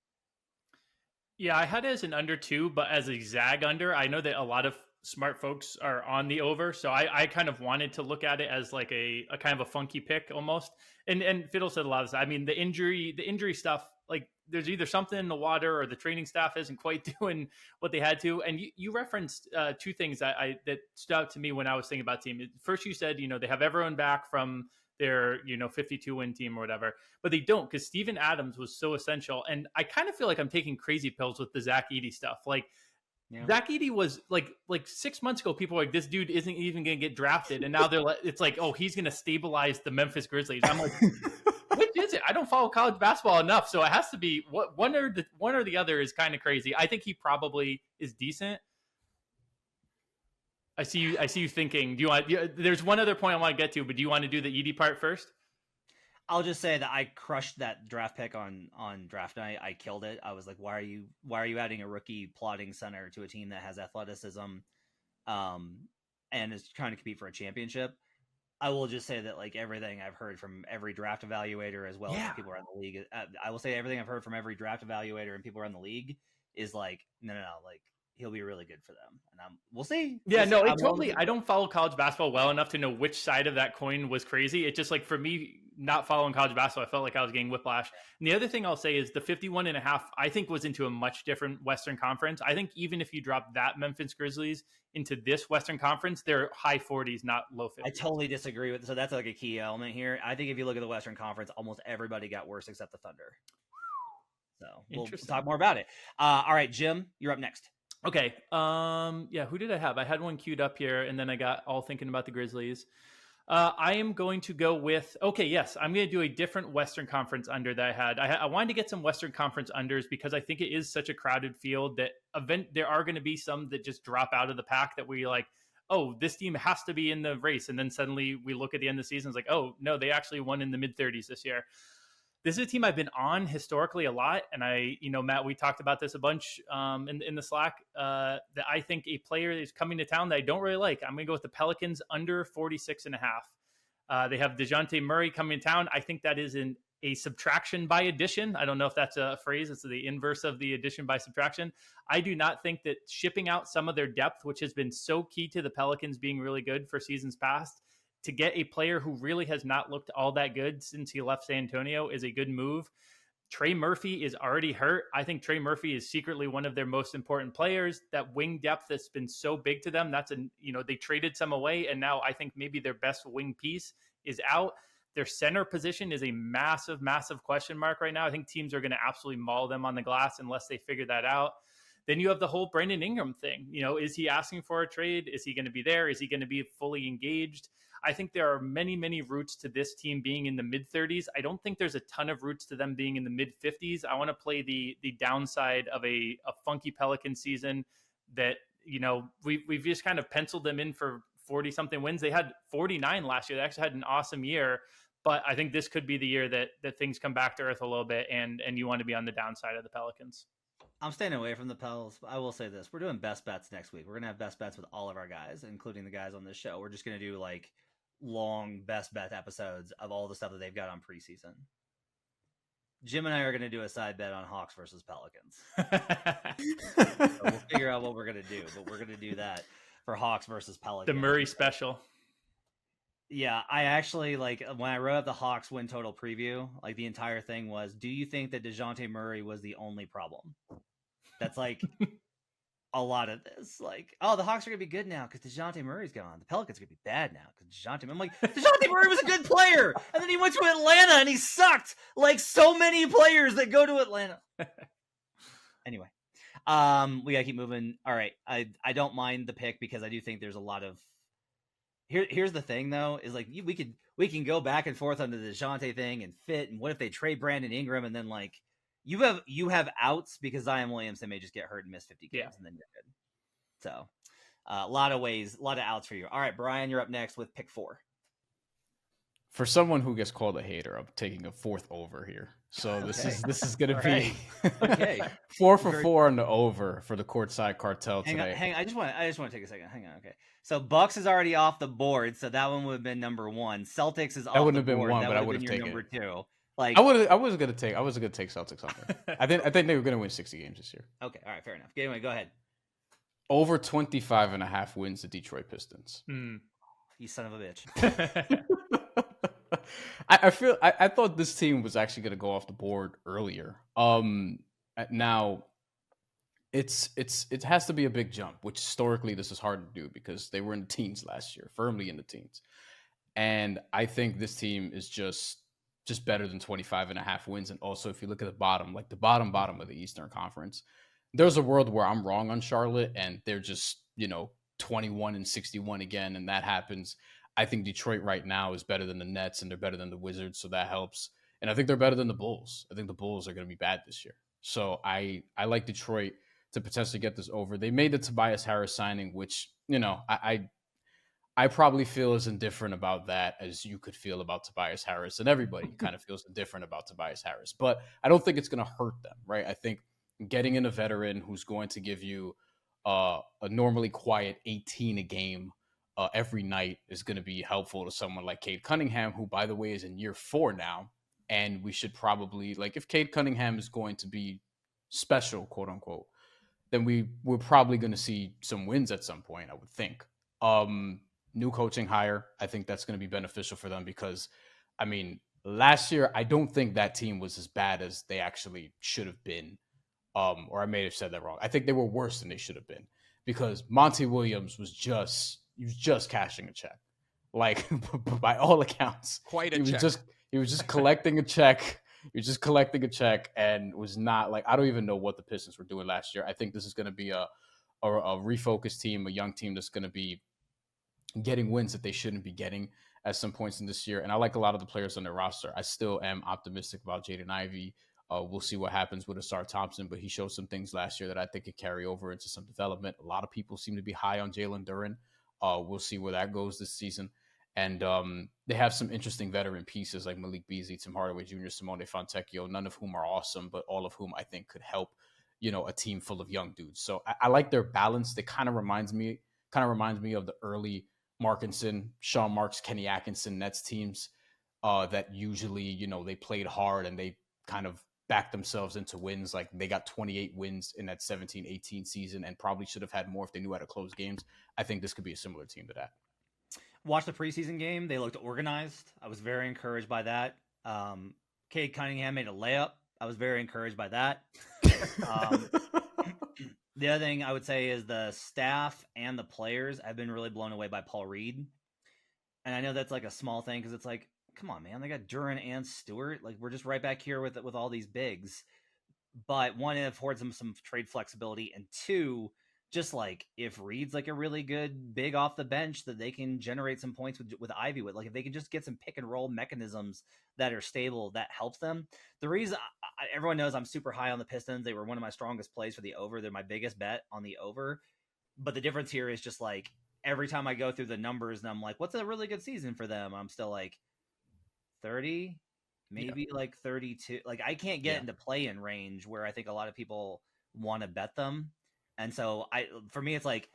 Yeah, I had it as an under 2, but as a zag under. I know that a lot of smart folks are on the over, so I kind of wanted to look at it as like a kind of a funky pick almost. And Fiddle said a lot of this. I mean, the injury stuff, like there's either something in the water or the training staff isn't quite doing what they had to. And you referenced two things that stood out to me when I was thinking about the team. First, you said, they have everyone back from their 52 win team or whatever, but they don't, because Steven Adams was so essential. And I kind of feel like I'm taking crazy pills with the Zach Edey stuff. Like Zach Edey was like 6 months ago, people were like, this dude isn't even going to get drafted, and now it's like, oh, he's going to stabilize the Memphis Grizzlies. I'm like, which is it? I don't follow college basketball enough, so it has to be one or the other is kind of crazy. I think he probably is decent. I see you thinking. There's one other point I want to get to, but do you want to do the Edey part first? I'll just say that I crushed that draft pick on draft night. I killed it. I was like, why are you adding a rookie plotting center to a team that has athleticism, and is trying to compete for a championship? I will just say that, like, everything I've heard from every draft evaluator as well as people around the league, I will say everything I've heard from every draft evaluator and people around the league is like, no, like, he'll be really good for them, and we'll see. Yeah, no, I don't follow college basketball well enough to know which side of that coin was crazy. It just, like, for me, not following college basketball, I felt like I was getting whiplash. And the other thing I'll say is the 51.5, I think, was into a much different Western Conference. I think even if you drop that Memphis Grizzlies into this Western Conference, they're high 40s, not low 50s. I totally disagree with. So that's like a key element here. I think if you look at the Western Conference, almost everybody got worse except the Thunder. So we'll talk more about it. All right, Jim, you're up next. Okay. Who did I have? I had one queued up here, and then I got all thinking about the Grizzlies. I am going to go with, I'm going to do a different Western Conference under that I had. I wanted to get some Western Conference unders because I think it is such a crowded field that there are going to be some that just drop out of the pack that we like, oh, this team has to be in the race. And then suddenly we look at the end of the season, it's like, oh, no, they actually won in the mid-30s this year. This is a team I've been on historically a lot. And Matt, we talked about this a bunch in the Slack, that I think a player is coming to town that I don't really like. I'm going to go with the Pelicans under 46.5. They have DeJounte Murray coming to town. I think that is a subtraction by addition. I don't know if that's a phrase. It's the inverse of the addition by subtraction. I do not think that shipping out some of their depth, which has been so key to the Pelicans being really good for seasons past, to get a player who really has not looked all that good since he left San Antonio is a good move. Trey Murphy is already hurt. I think Trey Murphy is secretly one of their most important players. That wing depth that's been so big to them. They traded some away, and now I think maybe their best wing piece is out. Their center position is a massive, massive question mark right now. I think teams are going to absolutely maul them on the glass unless they figure that out. Then you have the whole Brandon Ingram thing. Is he asking for a trade? Is he going to be there? Is he going to be fully engaged? I think there are many, many routes to this team being in the mid-30s. I don't think there's a ton of routes to them being in the mid-50s. I want to play the downside of a funky Pelican season that, we've just kind of penciled them in for 40-something wins. They had 49 last year. They actually had an awesome year. But I think this could be the year that things come back to earth a little bit, and you want to be on the downside of the Pelicans. I'm staying away from the Pels. I will say this. We're doing best bets next week. We're going to have best bets with all of our guys, including the guys on this show. We're just going to do like long best bet episodes of all the stuff that they've got on preseason. Jim and I are going to do a side bet on Hawks versus Pelicans. So we'll figure out what we're going to do, but we're going to do that for Hawks versus Pelicans. The Murray special. Yeah, I actually, when I wrote up the Hawks win total preview, the entire thing was, do you think that DeJounte Murray was the only problem? That's a lot of this. Like, oh, the Hawks are gonna be good now because DeJounte Murray's gone. The Pelicans are gonna be bad now because DeJounte. I'm like, DeJounte Murray was a good player, and then he went to Atlanta and he sucked. Like so many players that go to Atlanta. Anyway, we gotta keep moving. All right, I don't mind the pick because I do think there's a lot of. Here's the thing though, is like we can go back and forth on the DeJounte thing and fit, and what if they trade Brandon Ingram and then like. You have outs because Zion Williamson may just get hurt and miss 50 games, and then you're good. So, a lot of ways, a lot of outs for you. All right, Brian, you're up next with pick 4. For someone who gets called a hater, I'm taking a 4th over here. So this is going to be okay. 4 for 4 on the over for the courtside cartel today. Hang on. I just want to take a second. Hang on. Okay. So Bucks is already off the board, so that one would have been number 1. Celtics is off the board. That wouldn't have been 1, but I would have taken number 2. Like I was gonna take Celtics on there. I think they were gonna win 60 games this year. Okay, all right, fair enough. Anyway, go ahead. Over 25.5 wins the Detroit Pistons. You son of a bitch. I thought this team was actually gonna go off the board earlier. Now it has to be a big jump, which historically this is hard to do because they were in the teens last year, firmly in the teens. And I think this team is just better than 25.5 wins. And also, if you look at the bottom, like the bottom of the Eastern Conference, there's a world where I'm wrong on Charlotte and they're just, 21-61 again. And that happens. I think Detroit right now is better than the Nets and they're better than the Wizards. So that helps. And I think they're better than the Bulls. I think the Bulls are going to be bad this year. So I like Detroit to potentially get this over. They made the Tobias Harris signing, which, I probably feel as indifferent about that as you could feel about Tobias Harris, and everybody kind of feels indifferent about Tobias Harris. But I don't think it's going to hurt them, right? I think getting in a veteran who's going to give you a normally quiet 18 a game every night is going to be helpful to someone like Cade Cunningham, who, by the way, is in year 4 now. And we should probably, like, if Cade Cunningham is going to be special, quote unquote, then we're probably going to see some wins at some point, I would think. New coaching hire, I think that's going to be beneficial for them because, last year, I don't think that team was as bad as they actually should have been. Or I may have said that wrong. I think they were worse than they should have been because Monty Williams was just cashing a check. Like, by all accounts. Quite a check. He was just collecting a check. He was just collecting a check and was not like, I don't even know what the Pistons were doing last year. I think this is going to be a refocused team, a young team that's going to be getting wins that they shouldn't be getting at some points in this year. And I like a lot of the players on their roster. I still am optimistic about Jaden Ivey. We'll see what happens with Asar Thompson, but he showed some things last year that I think could carry over into some development. A lot of people seem to be high on Jalen Duren. We'll see where that goes this season. And they have some interesting veteran pieces like Malik Beasley, Tim Hardaway Jr., Simone Fontecchio, none of whom are awesome, but all of whom I think could help, a team full of young dudes. So I like their balance. They kind of reminds me of the early Markinson, Sean Marks, Kenny Atkinson Nets teams that usually, they played hard and they kind of backed themselves into wins. Like they got 28 wins in that 17-18 season and probably should have had more if they knew how to close games. I think this could be a similar team to that. Watch the preseason game. They looked organized. I was very encouraged by that. Cade Cunningham made a layup. I was very encouraged by that. The other thing I would say is the staff and the players have been really blown away by Paul Reed. And I know that's like a small thing because it's like, come on, man, they got Duren and Stewart. Like we're just right back here with all these bigs. But one, it affords them some trade flexibility, and two, just like if Reed's like a really good big off the bench that they can generate some points with Ivy with, like if they can just get some pick and roll mechanisms that are stable, that helps them. The reason everyone knows I'm super high on the Pistons. They were one of my strongest plays for the over. They're my biggest bet on the over. But the difference here is just like every time I go through the numbers and I'm like, what's a really good season for them? I'm still like 30, maybe like 32. Like I can't get into play-in range where I think a lot of people want to bet them. And so for me, it's like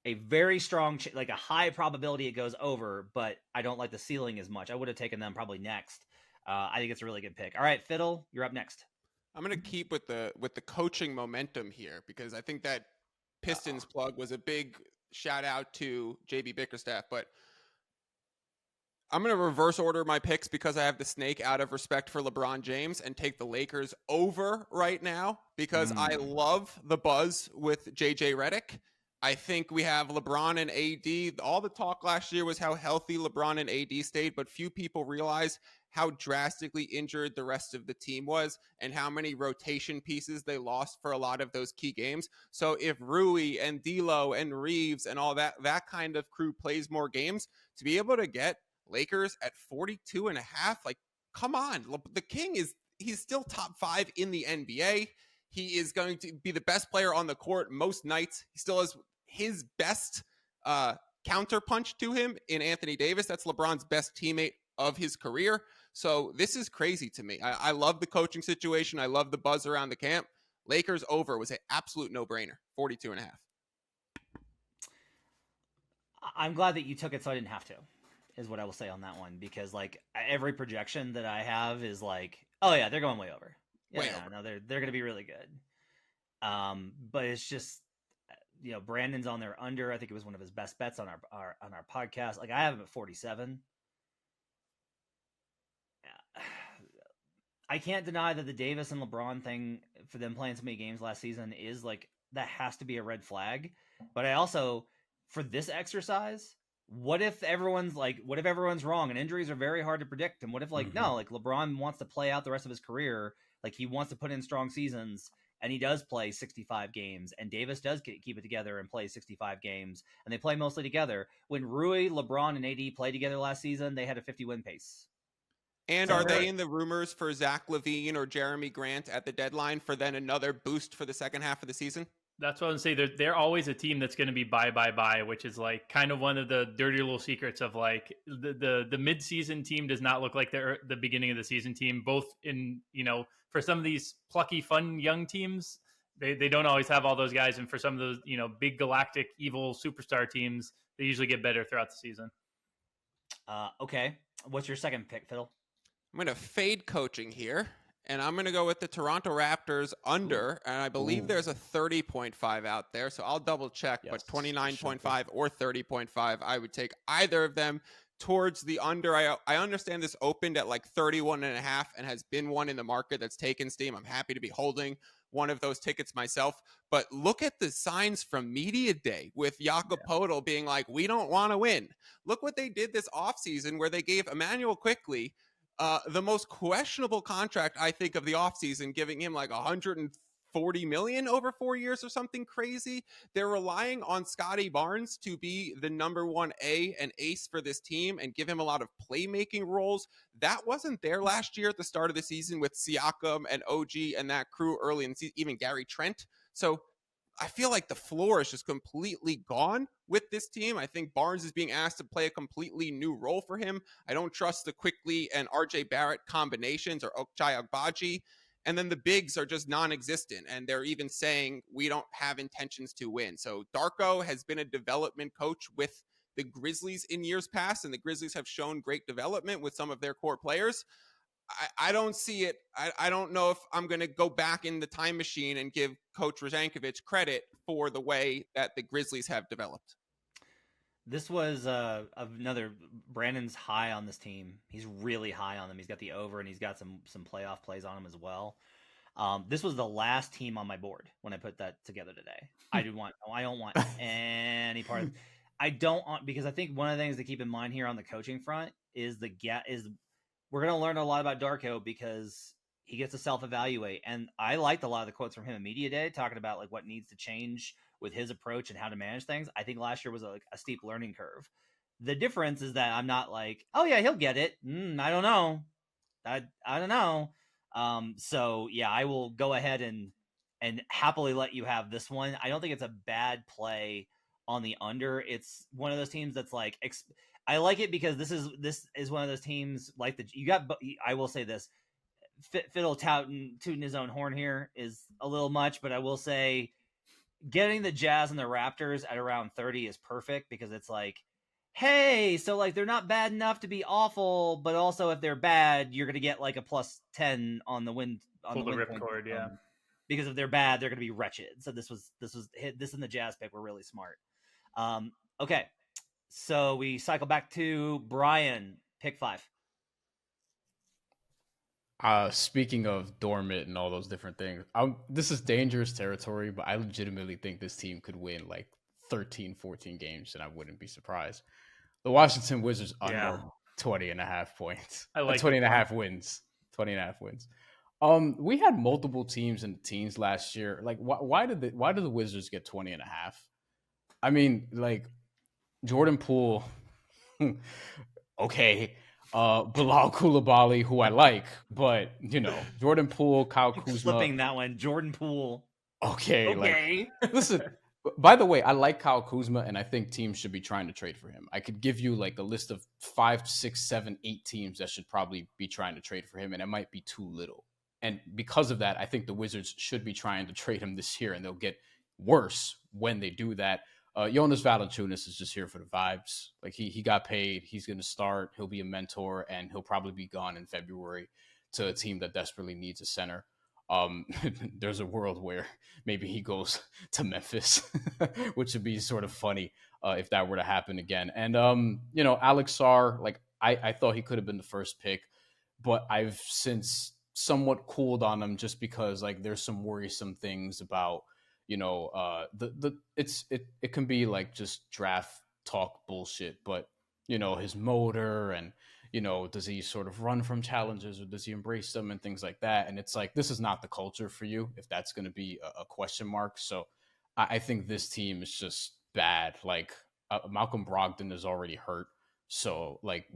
a very strong, like a high probability it goes over, but I don't like the ceiling as much. I would have taken them probably next. I think it's a really good pick. All right, Fiddle, you're up next. I'm going to keep with the coaching momentum here because I think that Pistons plug was a big shout out to JB Bickerstaff, but I'm going to reverse order my picks because I have the snake out of respect for LeBron James and take the Lakers over right now because I love the buzz with JJ Redick. I think we have LeBron and AD. All the talk last year was how healthy LeBron and AD stayed, but few people realize how drastically injured the rest of the team was and how many rotation pieces they lost for a lot of those key games. So if Rui and D'Lo and Reeves and all that kind of crew plays more games, to be able to get Lakers at 42.5, like, come on. The King he's still top 5 in the NBA. He is going to be the best player on the court most nights. He still has his best counterpunch to him in Anthony Davis. That's LeBron's best teammate of his career. So this is crazy to me. I love the coaching situation. I love the buzz around the camp. Lakers over was an absolute no-brainer, 42.5. I'm glad that you took it so I didn't have to, is what I will say on that one, because like every projection that I have is like, oh yeah, they're going way over. No, they're going to be really good. But it's just, Brandon's on their under. I think it was one of his best bets on our podcast. Like I have him at 47. I can't deny that the Davis and LeBron thing for them playing so many games last season is like, that has to be a red flag. But I also, for this exercise, what if everyone's wrong and injuries are very hard to predict? And what if no, like LeBron wants to play out the rest of his career. Like he wants to put in strong seasons and he does play 65 games and Davis does keep it together and play 65 games and they play mostly together. When Rui, LeBron and AD played together last season, they had a 50-win pace. And are they in the rumors for Zach LaVine or Jeremy Grant at the deadline for then another boost for the second half of the season? That's what I'm saying. They're always a team that's going to be buy, which is like kind of one of the dirty little secrets of like the mid-season team does not look like they're the beginning of the season team. Both in, for some of these plucky, fun young teams, they don't always have all those guys. And for some of those, big galactic evil superstar teams, they usually get better throughout the season. Okay. What's your second pick, Phil? I'm going to fade coaching here, and I'm going to go with the Toronto Raptors under, and I believe there's a 30.5 out there, so I'll double check, but 29.5 or 30.5, I would take either of them towards the under. I understand this opened at like 31.5 and has been one in the market that's taken steam. I'm happy to be holding one of those tickets myself, but look at the signs from Media Day with Jakob Poeltl being like, we don't want to win. Look what they did this offseason where they gave Emmanuel Quickley the most questionable contract, I think, of the offseason, giving him like $140 million over 4 years or something crazy. They're relying on Scotty Barnes to be the number 1A and ace for this team and give him a lot of playmaking roles. That wasn't there last year at the start of the season with Siakam and OG and that crew early in the season, even Gary Trent. So I feel like the floor is just completely gone with this team. I think Barnes is being asked to play a completely new role for him. I don't trust the Quickly and RJ Barrett combinations or Ochai Agbaji. And then the bigs are just non-existent. And they're even saying we don't have intentions to win. So Darko has been a development coach with the Grizzlies in years past, and the Grizzlies have shown great development with some of their core players. I don't see it. I don't know if I'm going to go back in the time machine and give Coach Rajankovic credit for the way that the Grizzlies have developed. This was another Brandon's high on this team. He's really high on them. He's got the over and he's got some playoff plays on him as well. This was the last team on my board when I put that together today. I don't want any part of it. I don't want, because I think one of the things to keep in mind here on the coaching front is we're going to learn a lot about Darko because he gets to self-evaluate. And I liked a lot of the quotes from him in Media Day talking about like what needs to change with his approach and how to manage things. I think last year was a steep learning curve. The difference is that I'm not like, oh yeah, he'll get it. I don't know. I don't know. So yeah, I will go ahead and happily let you have this one. I don't think it's a bad play on the under. It's one of those teams that's like, I like it because this is one of those teams like I will say this, Fiddle tooting his own horn here is a little much, but I will say getting the Jazz and the Raptors at around 30 is perfect because it's like, hey, so like they're not bad enough to be awful, but also if they're bad, you're going to get like a plus 10 on the win. On the ripcord, yeah. Because if they're bad, they're going to be wretched. So this and the Jazz pick were really smart. Okay. So we cycle back to Brian. Pick 5. Speaking of dormant and all those different things, this is dangerous territory, but I legitimately think this team could win like 13, 14 games, and I wouldn't be surprised. The Washington Wizards under 20.5 points. I like 20.5 wins. 20.5 wins. We had multiple teams in the teens last year. Like, why did the Wizards get 20.5? I mean, like, Jordan Poole, okay. Bilal Coulibaly, who I like, but Jordan Poole, Kyle Kuzma. Slipping that one, Jordan Poole. Okay. Like, listen. By the way, I like Kyle Kuzma, and I think teams should be trying to trade for him. I could give you like a list of 5, 6, 7, 8 teams that should probably be trying to trade for him, and it might be too little. And because of that, I think the Wizards should be trying to trade him this year, and they'll get worse when they do that. Jonas Valanciunas is just here for the vibes. Like he got paid. He's going to start. He'll be a mentor, and he'll probably be gone in February to a team that desperately needs a center. There's a world where maybe he goes to Memphis, which would be sort of funny if that were to happen again. And Alex Sarr, like I thought he could have been the first pick, but I've since somewhat cooled on him just because like there's some worrisome things about. It can be like just draft talk bullshit, but his motor and does he sort of run from challenges or does he embrace them and things like that? And it's like, this is not the culture for you if that's going to be a question mark. So I think this team is just bad. Like Malcolm Brogdon is already hurt. So like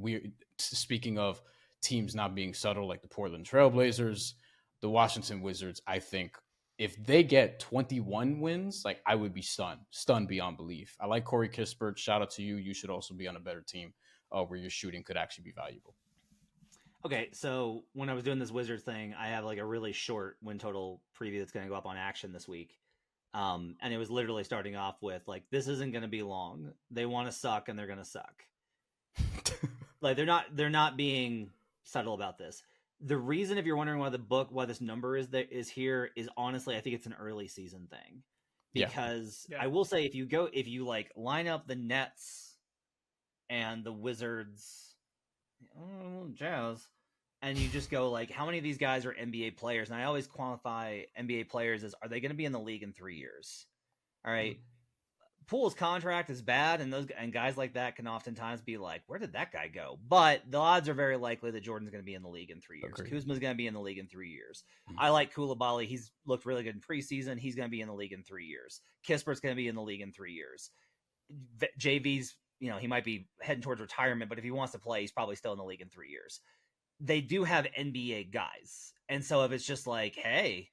speaking of teams not being subtle, like the Portland Trailblazers, the Washington Wizards, I think, if they get 21 wins, like I would be stunned beyond belief. I like Corey Kispert. Shout out to you. You should also be on a better team where your shooting could actually be valuable. Okay, so when I was doing this Wizards thing, I have like a really short win total preview that's going to go up on Action this week. And it was literally starting off with like, this isn't going to be long. They want to suck and they're going to suck. Like they're not being subtle about this. The reason, if you're wondering why this number is here, is honestly, I think it's an early season thing. Because I will say, if you like line up the Nets and the Wizards, Jazz, and you just go like, how many of these guys are NBA players? And I always qualify NBA players as, are they going to be in the league in 3 years? All right. Poole's contract is bad, and guys like that can oftentimes be like, where did that guy go? But the odds are very likely that Jordan's going to be in the league in 3 years. Agreed. Kuzma's going to be in the league in 3 years. I like Coulibaly. He's looked really good in preseason. He's going to be in the league in 3 years. Kispert's going to be in the league in 3 years. JV's, he might be heading towards retirement, but if he wants to play, he's probably still in the league in 3 years. They do have NBA guys. And so if it's just like, hey,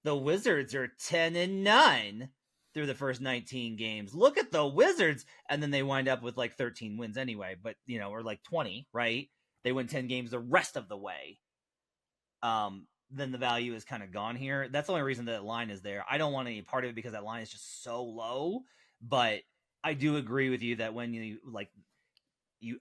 the Wizards are 10-9 through the first 19 games. Look at the Wizards. And then they wind up with like 13 wins anyway, but or like 20, right? They win 10 games the rest of the way. Then the value is kind of gone here. That's the only reason that line is there. I don't want any part of it because that line is just so low, but I do agree with you that when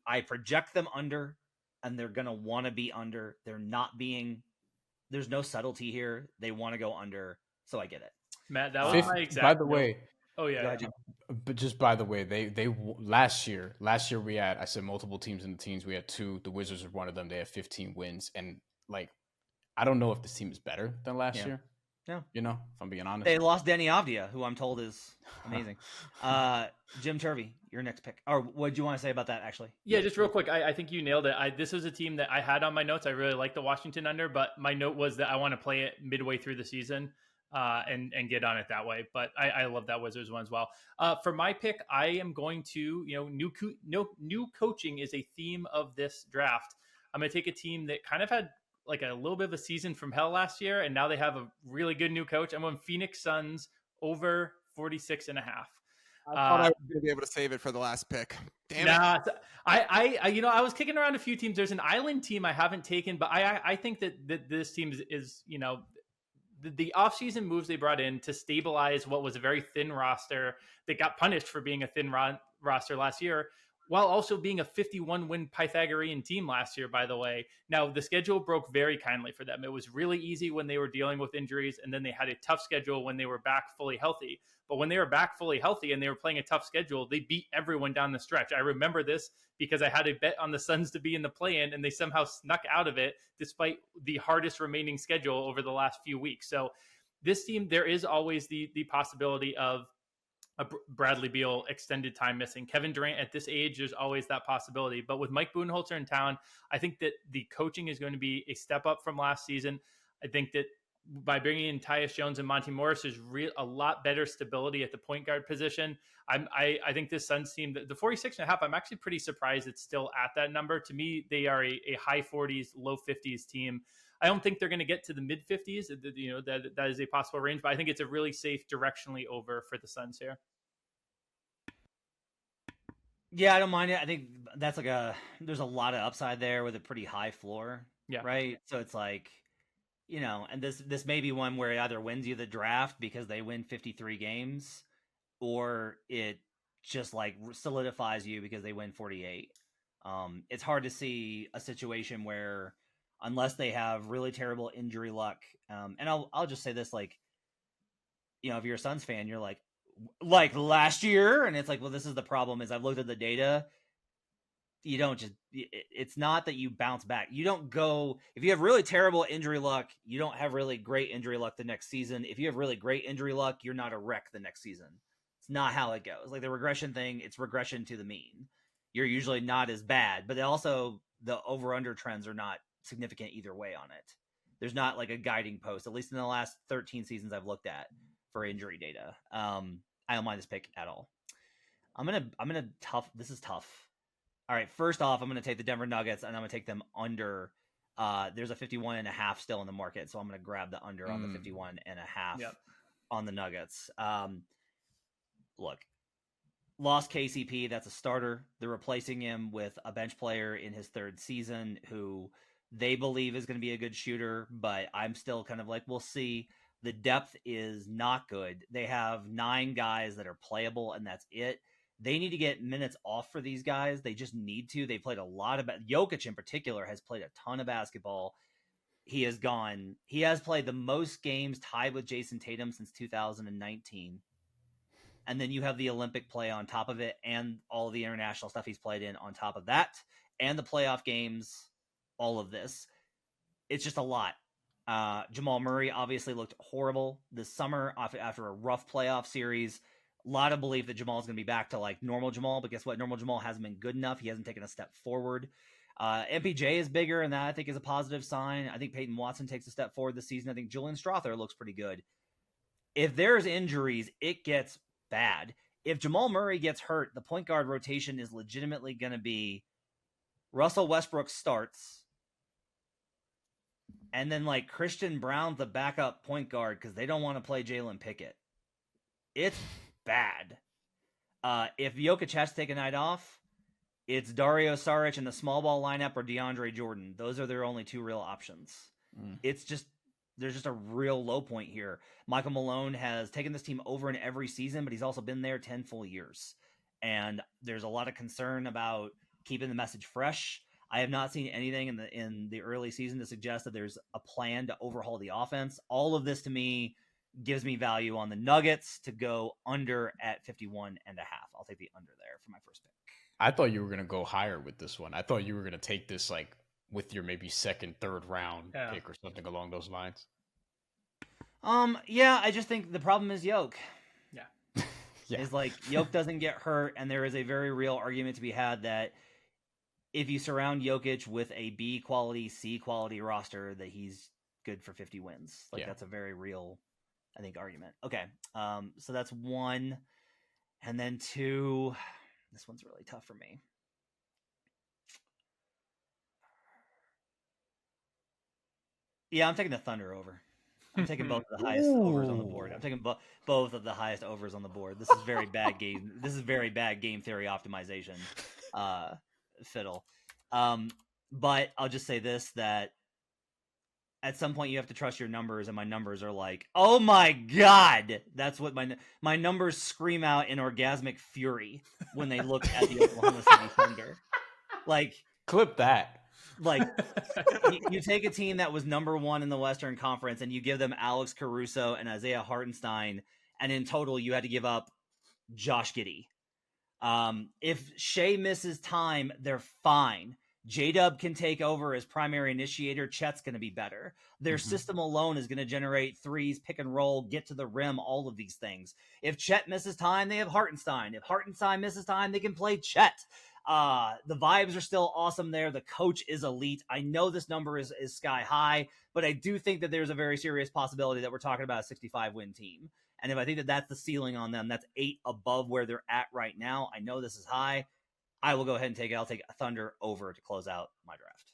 I project them under and they're going to want to be under. There's no subtlety here. They want to go under. So I get it. Matt, that was my exact. By the way, but just by the way, they last year I said multiple teams in the teens. We had 2. The Wizards are one of them. They have 15 wins, and like I don't know if this team is better than last year. Yeah, if I'm being honest, they lost Denny Avdia, who I'm told is amazing. Jim Turvey, your next pick, or what do you want to say about that? Actually, just real quick, I think you nailed it. This was a team that I had on my notes. I really like the Washington under, but my note was that I want to play it midway through the season. And get on it that way. But I love that Wizards one as well. For my pick, I am going to, new coaching is a theme of this draft. I'm going to take a team that kind of had like a little bit of a season from hell last year, and now they have a really good new coach. I'm on Phoenix Suns over 46.5. I thought I was going to be able to save it for the last pick. Damn it. I was kicking around a few teams. There's an island team I haven't taken, but I think that this team is the offseason moves they brought in to stabilize what was a very thin roster that got punished for being a thin roster last year while also being a 51-win Pythagorean team last year, by the way. Now, the schedule broke very kindly for them. It was really easy when they were dealing with injuries, and then they had a tough schedule when they were back fully healthy. But when they were back fully healthy and they were playing a tough schedule, they beat everyone down the stretch. I remember this because I had a bet on the Suns to be in the play-in, and they somehow snuck out of it despite the hardest remaining schedule over the last few weeks. So this team, there is always the possibility of a Bradley Beal extended time missing. Kevin Durant at this age, there's always that possibility. But with Mike Budenholzer in town, I think that the coaching is going to be a step up from last season. I think that by bringing in Tyus Jones and Monty Morris, there's a lot better stability at the point guard position. I think this Suns team, the 46.5, I'm actually pretty surprised it's still at that number. To me, they are a high 40s, low 50s team. I don't think they're going to get to the mid 50s. You know, that is a possible range, but I think it's a really safe directionally over for the Suns here. Yeah, I don't mind it. I think that's there's a lot of upside there with a pretty high floor. Yeah. Right. So it's like, you know, and this may be one where it either wins you the draft because they win 53 games, or it just like solidifies you because they win 48. It's hard to see a situation where, unless they have really terrible injury luck, and I'll just say this, like, you know, if you're a Suns fan, you're like last year, and it's like, well, this is the problem, is I've looked at the data. You don't just, it's not that you bounce back. You don't go, if you have really terrible injury luck, you don't have really great injury luck the next season. If you have really great injury luck, you're not a wreck the next season. It's not how it goes. Like the regression thing, it's regression to the mean. You're usually not as bad, but also the over-under trends are not significant either way on it. There's not like a guiding post, at least in the last 13 seasons I've looked at for injury data. I don't mind this pick at all. This is tough. All right, first off, I'm going to take the Denver Nuggets, and I'm going to take them under. There's a 51.5 still in the market, so I'm going to grab the under on the 51.5 on the Nuggets. Look, lost KCP, that's a starter. They're replacing him with a bench player in his third season who they believe is going to be a good shooter, but I'm still kind of like, we'll see. The depth is not good. They have 9 guys that are playable, and that's it. They need to get minutes off for these guys. They just need to. They played a lot of Jokic in particular has played a ton of basketball. He has played the most games, tied with Jason Tatum, since 2019. And then you have the Olympic play on top of it, and all the international stuff he's played in on top of that, and the playoff games, all of this. It's just a lot. Jamal Murray obviously looked horrible this summer after a rough playoff series. A lot of belief that Jamal's going to be back to like normal Jamal, but guess what? Normal Jamal hasn't been good enough. He hasn't taken a step forward. MPJ is bigger, and that I think is a positive sign. I think Peyton Watson takes a step forward this season. I think Julian Strawther looks pretty good. If there's injuries, it gets bad. If Jamal Murray gets hurt, the point guard rotation is legitimately going to be Russell Westbrook starts, and then like Christian Brown's the backup point guard because they don't want to play Jalen Pickett. It's bad. If Jokic has to take a night off, it's Dario Saric in the small ball lineup or DeAndre Jordan. Those are their only 2 real options. It's just, there's just a real low point here. Michael Malone has taken this team over in every season, but he's also been there 10 full years. And there's a lot of concern about keeping the message fresh. I have not seen anything in the early season to suggest that there's a plan to overhaul the offense. All of this to me gives me value on the Nuggets to go under at 51.5. I'll take the under there for my first pick. I thought you were going to go higher with this one. I thought you were going to take this like with your maybe second, third round pick or something along those lines. Yeah, I just think the problem is Yoke. Yeah. Is like Yoke doesn't get hurt, and there is a very real argument to be had that if you surround Jokic with a B quality, C quality roster, that he's good for 50 wins. Like that's a very real, I think, argument. Okay. So that's 1. And then 2, this one's really tough for me. Yeah, I'm taking the Thunder over. I'm taking both of the highest overs on the board. I'm taking both of the highest overs on the board. This is very bad game. This is very bad game theory optimization. Fiddle. But I'll just say this, that at some point you have to trust your numbers, and my numbers are like, oh my god, that's what my numbers scream out in orgasmic fury when they look at the Oklahoma City Thunder. Like, clip that. Like, you take a team that was number 1 in the Western Conference and you give them Alex Caruso and Isaiah Hartenstein, and in total you had to give up Josh Giddey. If Shea misses time, they're fine. J-Dub can take over as primary initiator. Chet's going to be better. Their system alone is going to generate threes, pick and roll, get to the rim, all of these things. If Chet misses time, they have Hartenstein. If Hartenstein misses time, they can play Chet. The vibes are still awesome there. The coach is elite. I know this number is sky high, but I do think that there's a very serious possibility that we're talking about a 65-win team. And if I think that that's the ceiling on them, that's 8 above where they're at right now. I know this is high. I will go ahead and take it. I'll take Thunder over to close out my draft.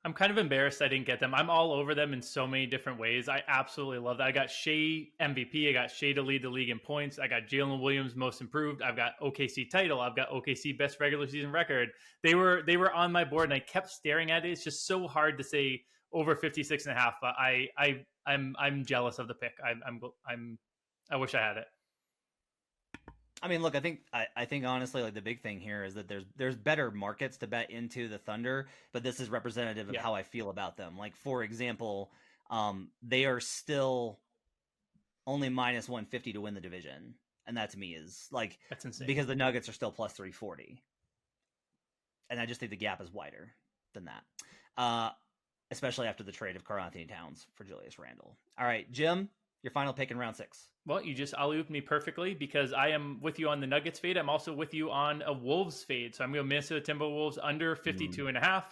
I'm kind of embarrassed I didn't get them. I'm all over them in so many different ways. I absolutely love that. I got Shea MVP. I got Shea to lead the league in points. I got Jalen Williams most improved. I've got OKC title. I've got OKC best regular season record. They were on my board, and I kept staring at it. It's just so hard to say over 56.5. But I'm jealous of the pick. I wish I had it. I mean, look, I think honestly, like, the big thing here is that there's better markets to bet into the Thunder, but this is representative of how I feel about them. Like, for example, they are still only minus 150 to win the division, and that to me is like, that's insane, because the Nuggets are still plus 340, and I just think the gap is wider than that, especially after the trade of Karl Anthony Towns for Julius Randle. All right, Jim, your final pick in round 6. Well, you just alley-ooped me perfectly because I am with you on the Nuggets fade. I'm also with you on a Wolves fade. So I'm going to Minnesota Timberwolves under 52.5.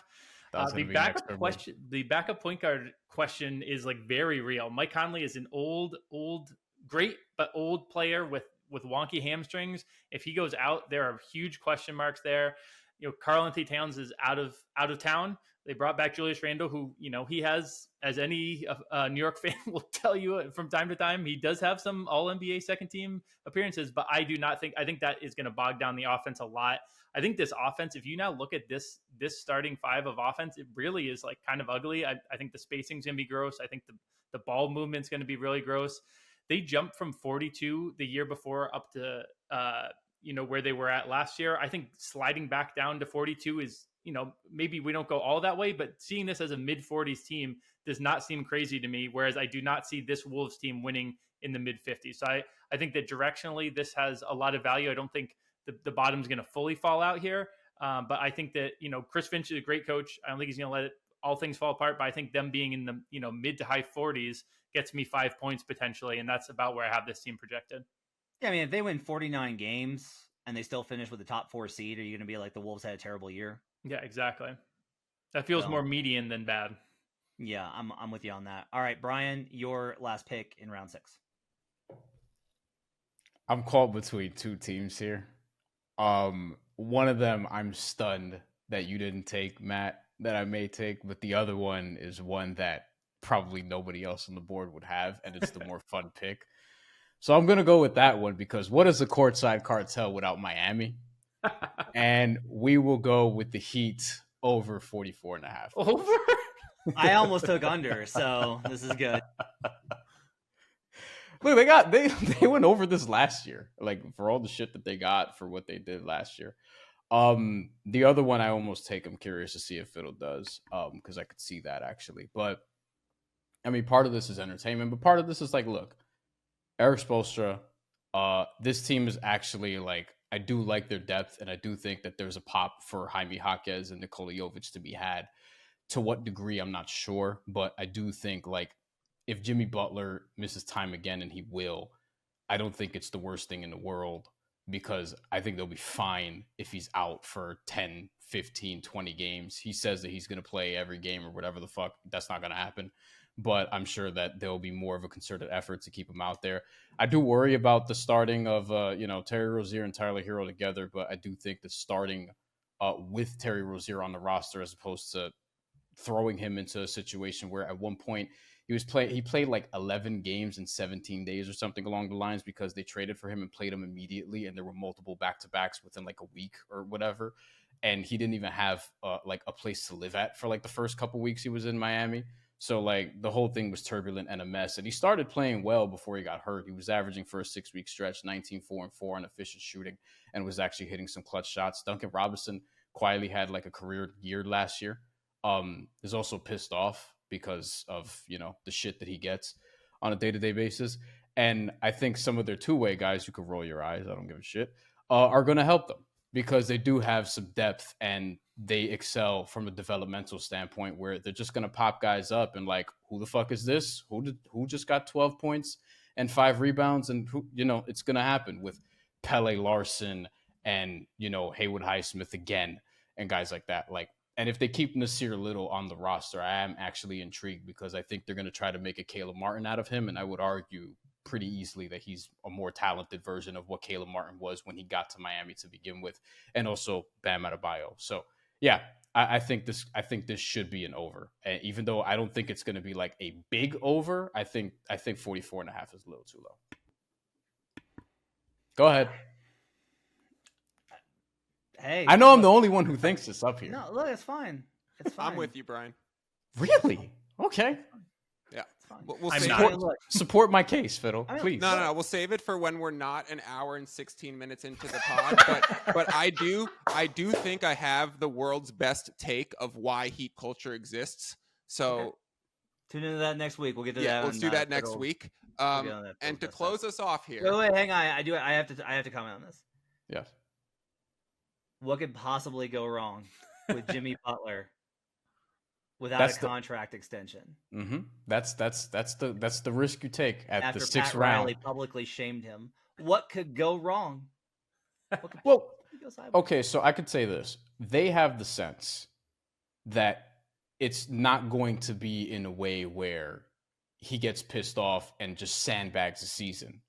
The backup point guard question is like very real. Mike Conley is an old, great, but old player with wonky hamstrings. If he goes out, there are huge question marks there. You know, Karl Anthony Towns is out of town. They brought back Julius Randle, who, you know, he has, as any New York fan will tell you from time to time, he does have some All-NBA second-team appearances, but I think that is going to bog down the offense a lot. I think this offense, if you now look at this starting 5 of offense, it really is like kind of ugly. I think the spacing's going to be gross. I think the ball movement's going to be really gross. They jumped from 42 the year before up to, where they were at last year. I think sliding back down to 42 is, maybe we don't go all that way, but seeing this as a mid-40s team does not seem crazy to me, whereas I do not see this Wolves team winning in the mid-50s. So I think that directionally this has a lot of value. I don't think the bottom's going to fully fall out here, but I think that, Chris Finch is a great coach. I don't think he's going to let all things fall apart, but I think them being in the mid to high 40s gets me 5 points potentially, and that's about where I have this team projected. Yeah, I mean, if they win 49 games and they still finish with the top 4 seed, are you going to be like the Wolves had a terrible year? Yeah, exactly. That feels more median than bad. Yeah, I'm with you on that. All right, Brian, your last pick in round 6. I'm caught between 2 teams here. One of them I'm stunned that you didn't take, Matt, that I may take, but the other one is one that probably nobody else on the board would have, and it's the more fun pick. So I'm going to go with that one because what is the courtside cartel without Miami? And we will go with the Heat over 44.5. Over? I almost took under, so this is good. Look, they went over this last year, like for all the shit that they got for what they did last year. The other one I almost take. I'm curious to see if Fiddle does, because I could see that actually. But I mean, part of this is entertainment, but part of this is like, look, Eric Spoelstra. This team is actually like, I do like their depth, and I do think that there's a pop for Jaime Jaquez and Nikola Jovic to be had. To what degree, I'm not sure, but I do think like if Jimmy Butler misses time again, and he will, I don't think it's the worst thing in the world because I think they'll be fine if he's out for 10, 15, 20 games. He says that he's going to play every game or whatever the fuck. That's not going to happen. But I'm sure that there'll be more of a concerted effort to keep him out there. I do worry about the starting of, Terry Rozier and Tyler Hero together, but I do think that starting with Terry Rozier on the roster as opposed to throwing him into a situation where at one point he played like 11 games in 17 days or something along the lines because they traded for him and played him immediately, and there were multiple back-to-backs within like a week or whatever, and he didn't even have like a place to live at for like the first couple weeks he was in Miami. So like the whole thing was turbulent and a mess. And he started playing well before he got hurt. He was averaging for a 6-week stretch 19-4-4 on efficient shooting and was actually hitting some clutch shots. Duncan Robinson quietly had like a career year last year. Is also pissed off because of, you know, the shit that he gets on a day-to-day basis. And I think some of their two-way guys, you could roll your eyes, I don't give a shit, are going to help them because they do have some depth and they excel from a developmental standpoint where they're just going to pop guys up and like, who the fuck is this? Who just got 12 points and 5 rebounds? And who, you know, it's going to happen with Pele Larson and, you know, Haywood Highsmith again and guys like that. Like, and if they keep Nasir Little on the roster, I am actually intrigued because I think they're going to try to make a Caleb Martin out of him. And I would argue pretty easily that he's a more talented version of what Caleb Martin was when he got to Miami to begin with, and also Bam Adebayo. So yeah, I think this should be an over. And even though I don't think it's going to be like a big over, I think 44.5 is a little too low. Go ahead. Hey, I know I'm the only one who thinks this up here. No, look, it's fine. It's fine. I'm with you, Brian. Really? Okay. Yeah. It's fine. We'll I'm save not. it. Support my case, Fiddle. I mean, Please. No. We'll save it for when we're not an hour and 16 minutes into the pod. but I do think I have the world's best take of why heat culture exists. So Okay. Tune into that next week. We'll get to that. yeah, let's do that next Fiddle. week. We'll get on that And to Fiddle close stuff. us off here. Wait, hang on. I have to comment on this. Yes. What could possibly go wrong with Jimmy Butler without That's a the- contract extension? Mm-hmm. That's the risk you take at After the 6th Pat round. Riley publicly shamed him, what could go wrong? What could Well, go sideways? okay, so I could say this. They have the sense that it's not going to be in a way where he gets pissed off and just sandbags the season,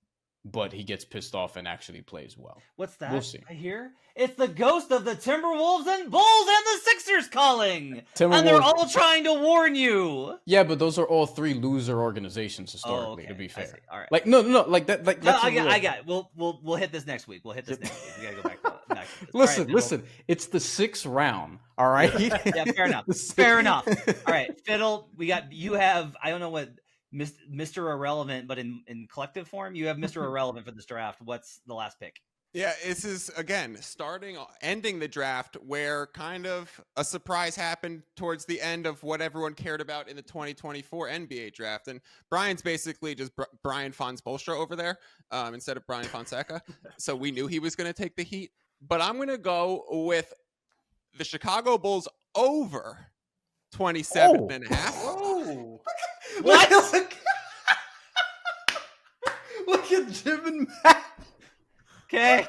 but he gets pissed off and actually plays well. What's that? We'll see. I hear it's the ghost of the Timberwolves and Bulls and the Sixers calling, and they're Timberwolves- all trying to warn you. Yeah, but those are all 3 loser organizations historically, okay. to be I fair. see. All right. Like no, like that. Like No, that's I got it. We'll hit this next week. We gotta go back to this. Listen, All right, listen. It's the 6th round. All right. Yeah, fair enough. Fair enough. All right, Fiddle. You have I don't know what Mr. Irrelevant, but in collective form, you have Mr. Irrelevant for this draft. What's the last pick? Yeah, this is, again, ending the draft where kind of a surprise happened towards the end of what everyone cared about in the 2024 NBA draft. And Brian's basically just Brian Fonspolstra over there instead of Brian Fonseca. So we knew he was going to take the heat. But I'm going to go with the Chicago Bulls over 27.5. Whoa. What? Look at Jim and Matt. Okay,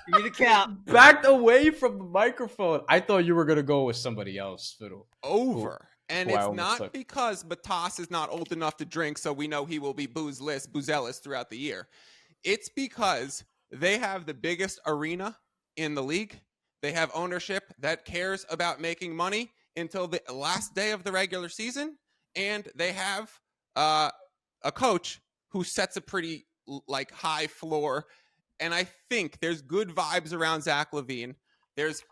give me the cap. Backed away from the microphone. I thought you were going to go with somebody else, Fiddle. Over. And Who I it's almost not took. because Batas is not old enough to drink, so we know he will be boozeless throughout the year. It's because they have the biggest arena in the league. They have ownership that cares about making money until the last day of the regular season. And they have a coach who sets a pretty high floor. And I think there's good vibes around Zach LaVine. There's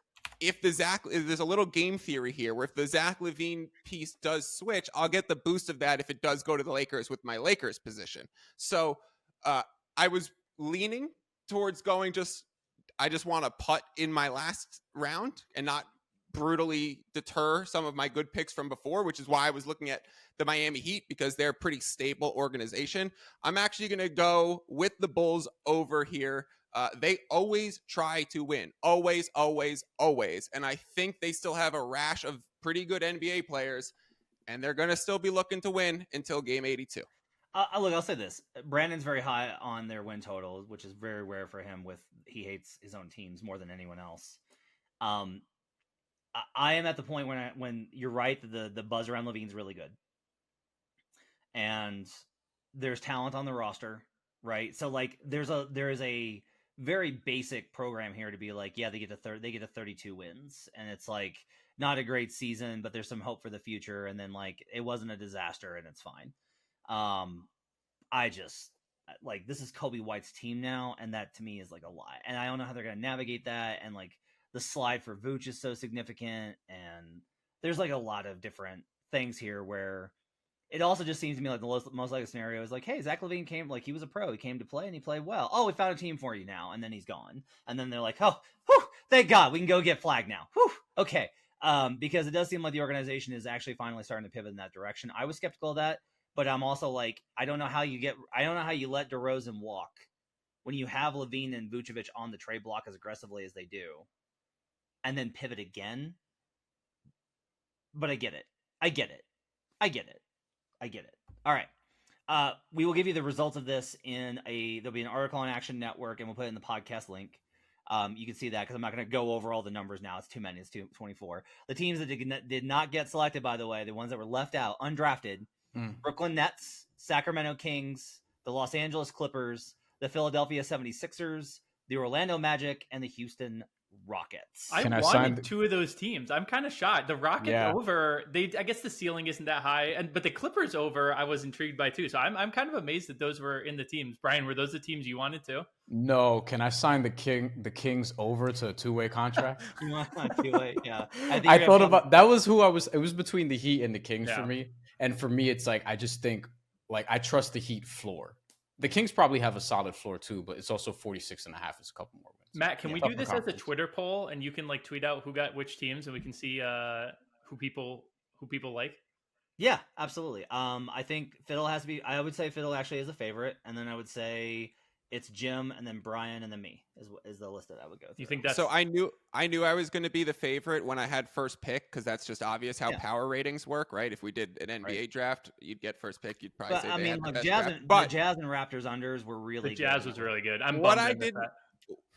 a little game theory here where if the Zach LaVine piece does switch, I'll get the boost of that if it does go to the Lakers with my Lakers position. So I was leaning towards going I just want to putt in my last round and not brutally deter some of my good picks from before, which is why I was looking at the Miami Heat because they're a pretty stable organization. I'm actually going to go with the Bulls over here. They always try to win. Always, always, always. And I think they still have a rash of pretty good NBA players, and they're going to still be looking to win until game 82. Look, I'll say this. Brandon's very high on their win total, which is very rare for him. He hates his own teams more than anyone else. I am at the point when you're right that the buzz around Levine's really good, and there's talent on the roster, right? So like there is a very basic program here to be like, yeah, they get to 32 wins, and it's like not a great season, but there's some hope for the future, and then like it wasn't a disaster, and it's fine. I just like this is Kobe White's team now, and that to me is like a lie, and I don't know how they're gonna navigate that, and like. The slide for Vooch is so significant, and there's like a lot of different things here where it also just seems to me like the most likely scenario is like, hey, Zach LaVine came, like he was a pro, he came to play and he played well. Oh, we found a team for you now, and then he's gone, and then they're like, oh, whew, thank God, we can go get Flag now. Whew, okay, because it does seem like the organization is actually finally starting to pivot in that direction. I was skeptical of that, but I'm also like, I don't know how you let DeRozan walk when you have LaVine and Vucevic on the trade block as aggressively as they do, and then pivot again. But I get it. All right. We will give you the results of this there'll be an article on Action Network, and we'll put it in the podcast link. You can see that because I'm not going to go over all the numbers now. It's too many. It's 24. The teams that did not get selected, by the way, the ones that were left out, undrafted, Brooklyn Nets, Sacramento Kings, the Los Angeles Clippers, the Philadelphia 76ers, the Orlando Magic, and the Houston Rockets. I wanted two of those teams. I'm kind of shocked. The Rockets over, I guess the ceiling isn't that high, but the Clippers over, I was intrigued by too. So I'm kind of amazed that those were in the teams. Brian, were those the teams you wanted to? No, can I sign the Kings over to a 2-way contract? You want a 2-way? Yeah. I thought about that. Was who I was. It was between the Heat and the Kings for me. And for me, it's like I just think like I trust the Heat floor. The Kings probably have a solid floor too, but it's also 46.5. It's a couple more wins. Matt, can we do this as a Twitter poll, and you can like tweet out who got which teams, and we can see who people like? Yeah, absolutely. I think Fiddle has to be. I would say Fiddle actually is a favorite, and then I would say it's Jim, and then Brian, and then me is the list that I would go through. You think that's so? I knew I was going to be the favorite when I had first pick because that's just obvious how power ratings work, right? If we did an NBA draft, you'd get first pick. You'd probably say they had the best draft. The Jazz and Raptors unders were really good. The Jazz was really good.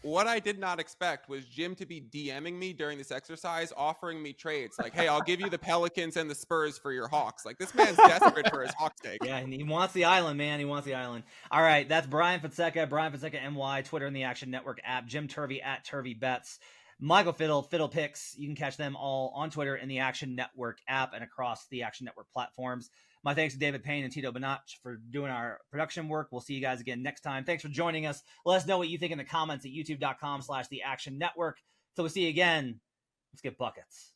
What I did not expect was Jim to be DMing me during this exercise, offering me trades. Like, hey, I'll give you the Pelicans and the Spurs for your Hawks. Like, this man's desperate for his Hawks take. Yeah, and he wants the island, man. He wants the island. All right, that's Brian Fonseca, NY, Twitter and the Action Network app, Jim Turvey at Turvey Bets, Michael Fiddle Picks. You can catch them all on Twitter in the Action Network app and across the Action Network platforms. My thanks to David Payne and Tito Banach for doing our production work. We'll see you guys again next time. Thanks for joining us. Let us know what you think in the comments at youtube.com/the Action Network. Till we see you again, let's get buckets.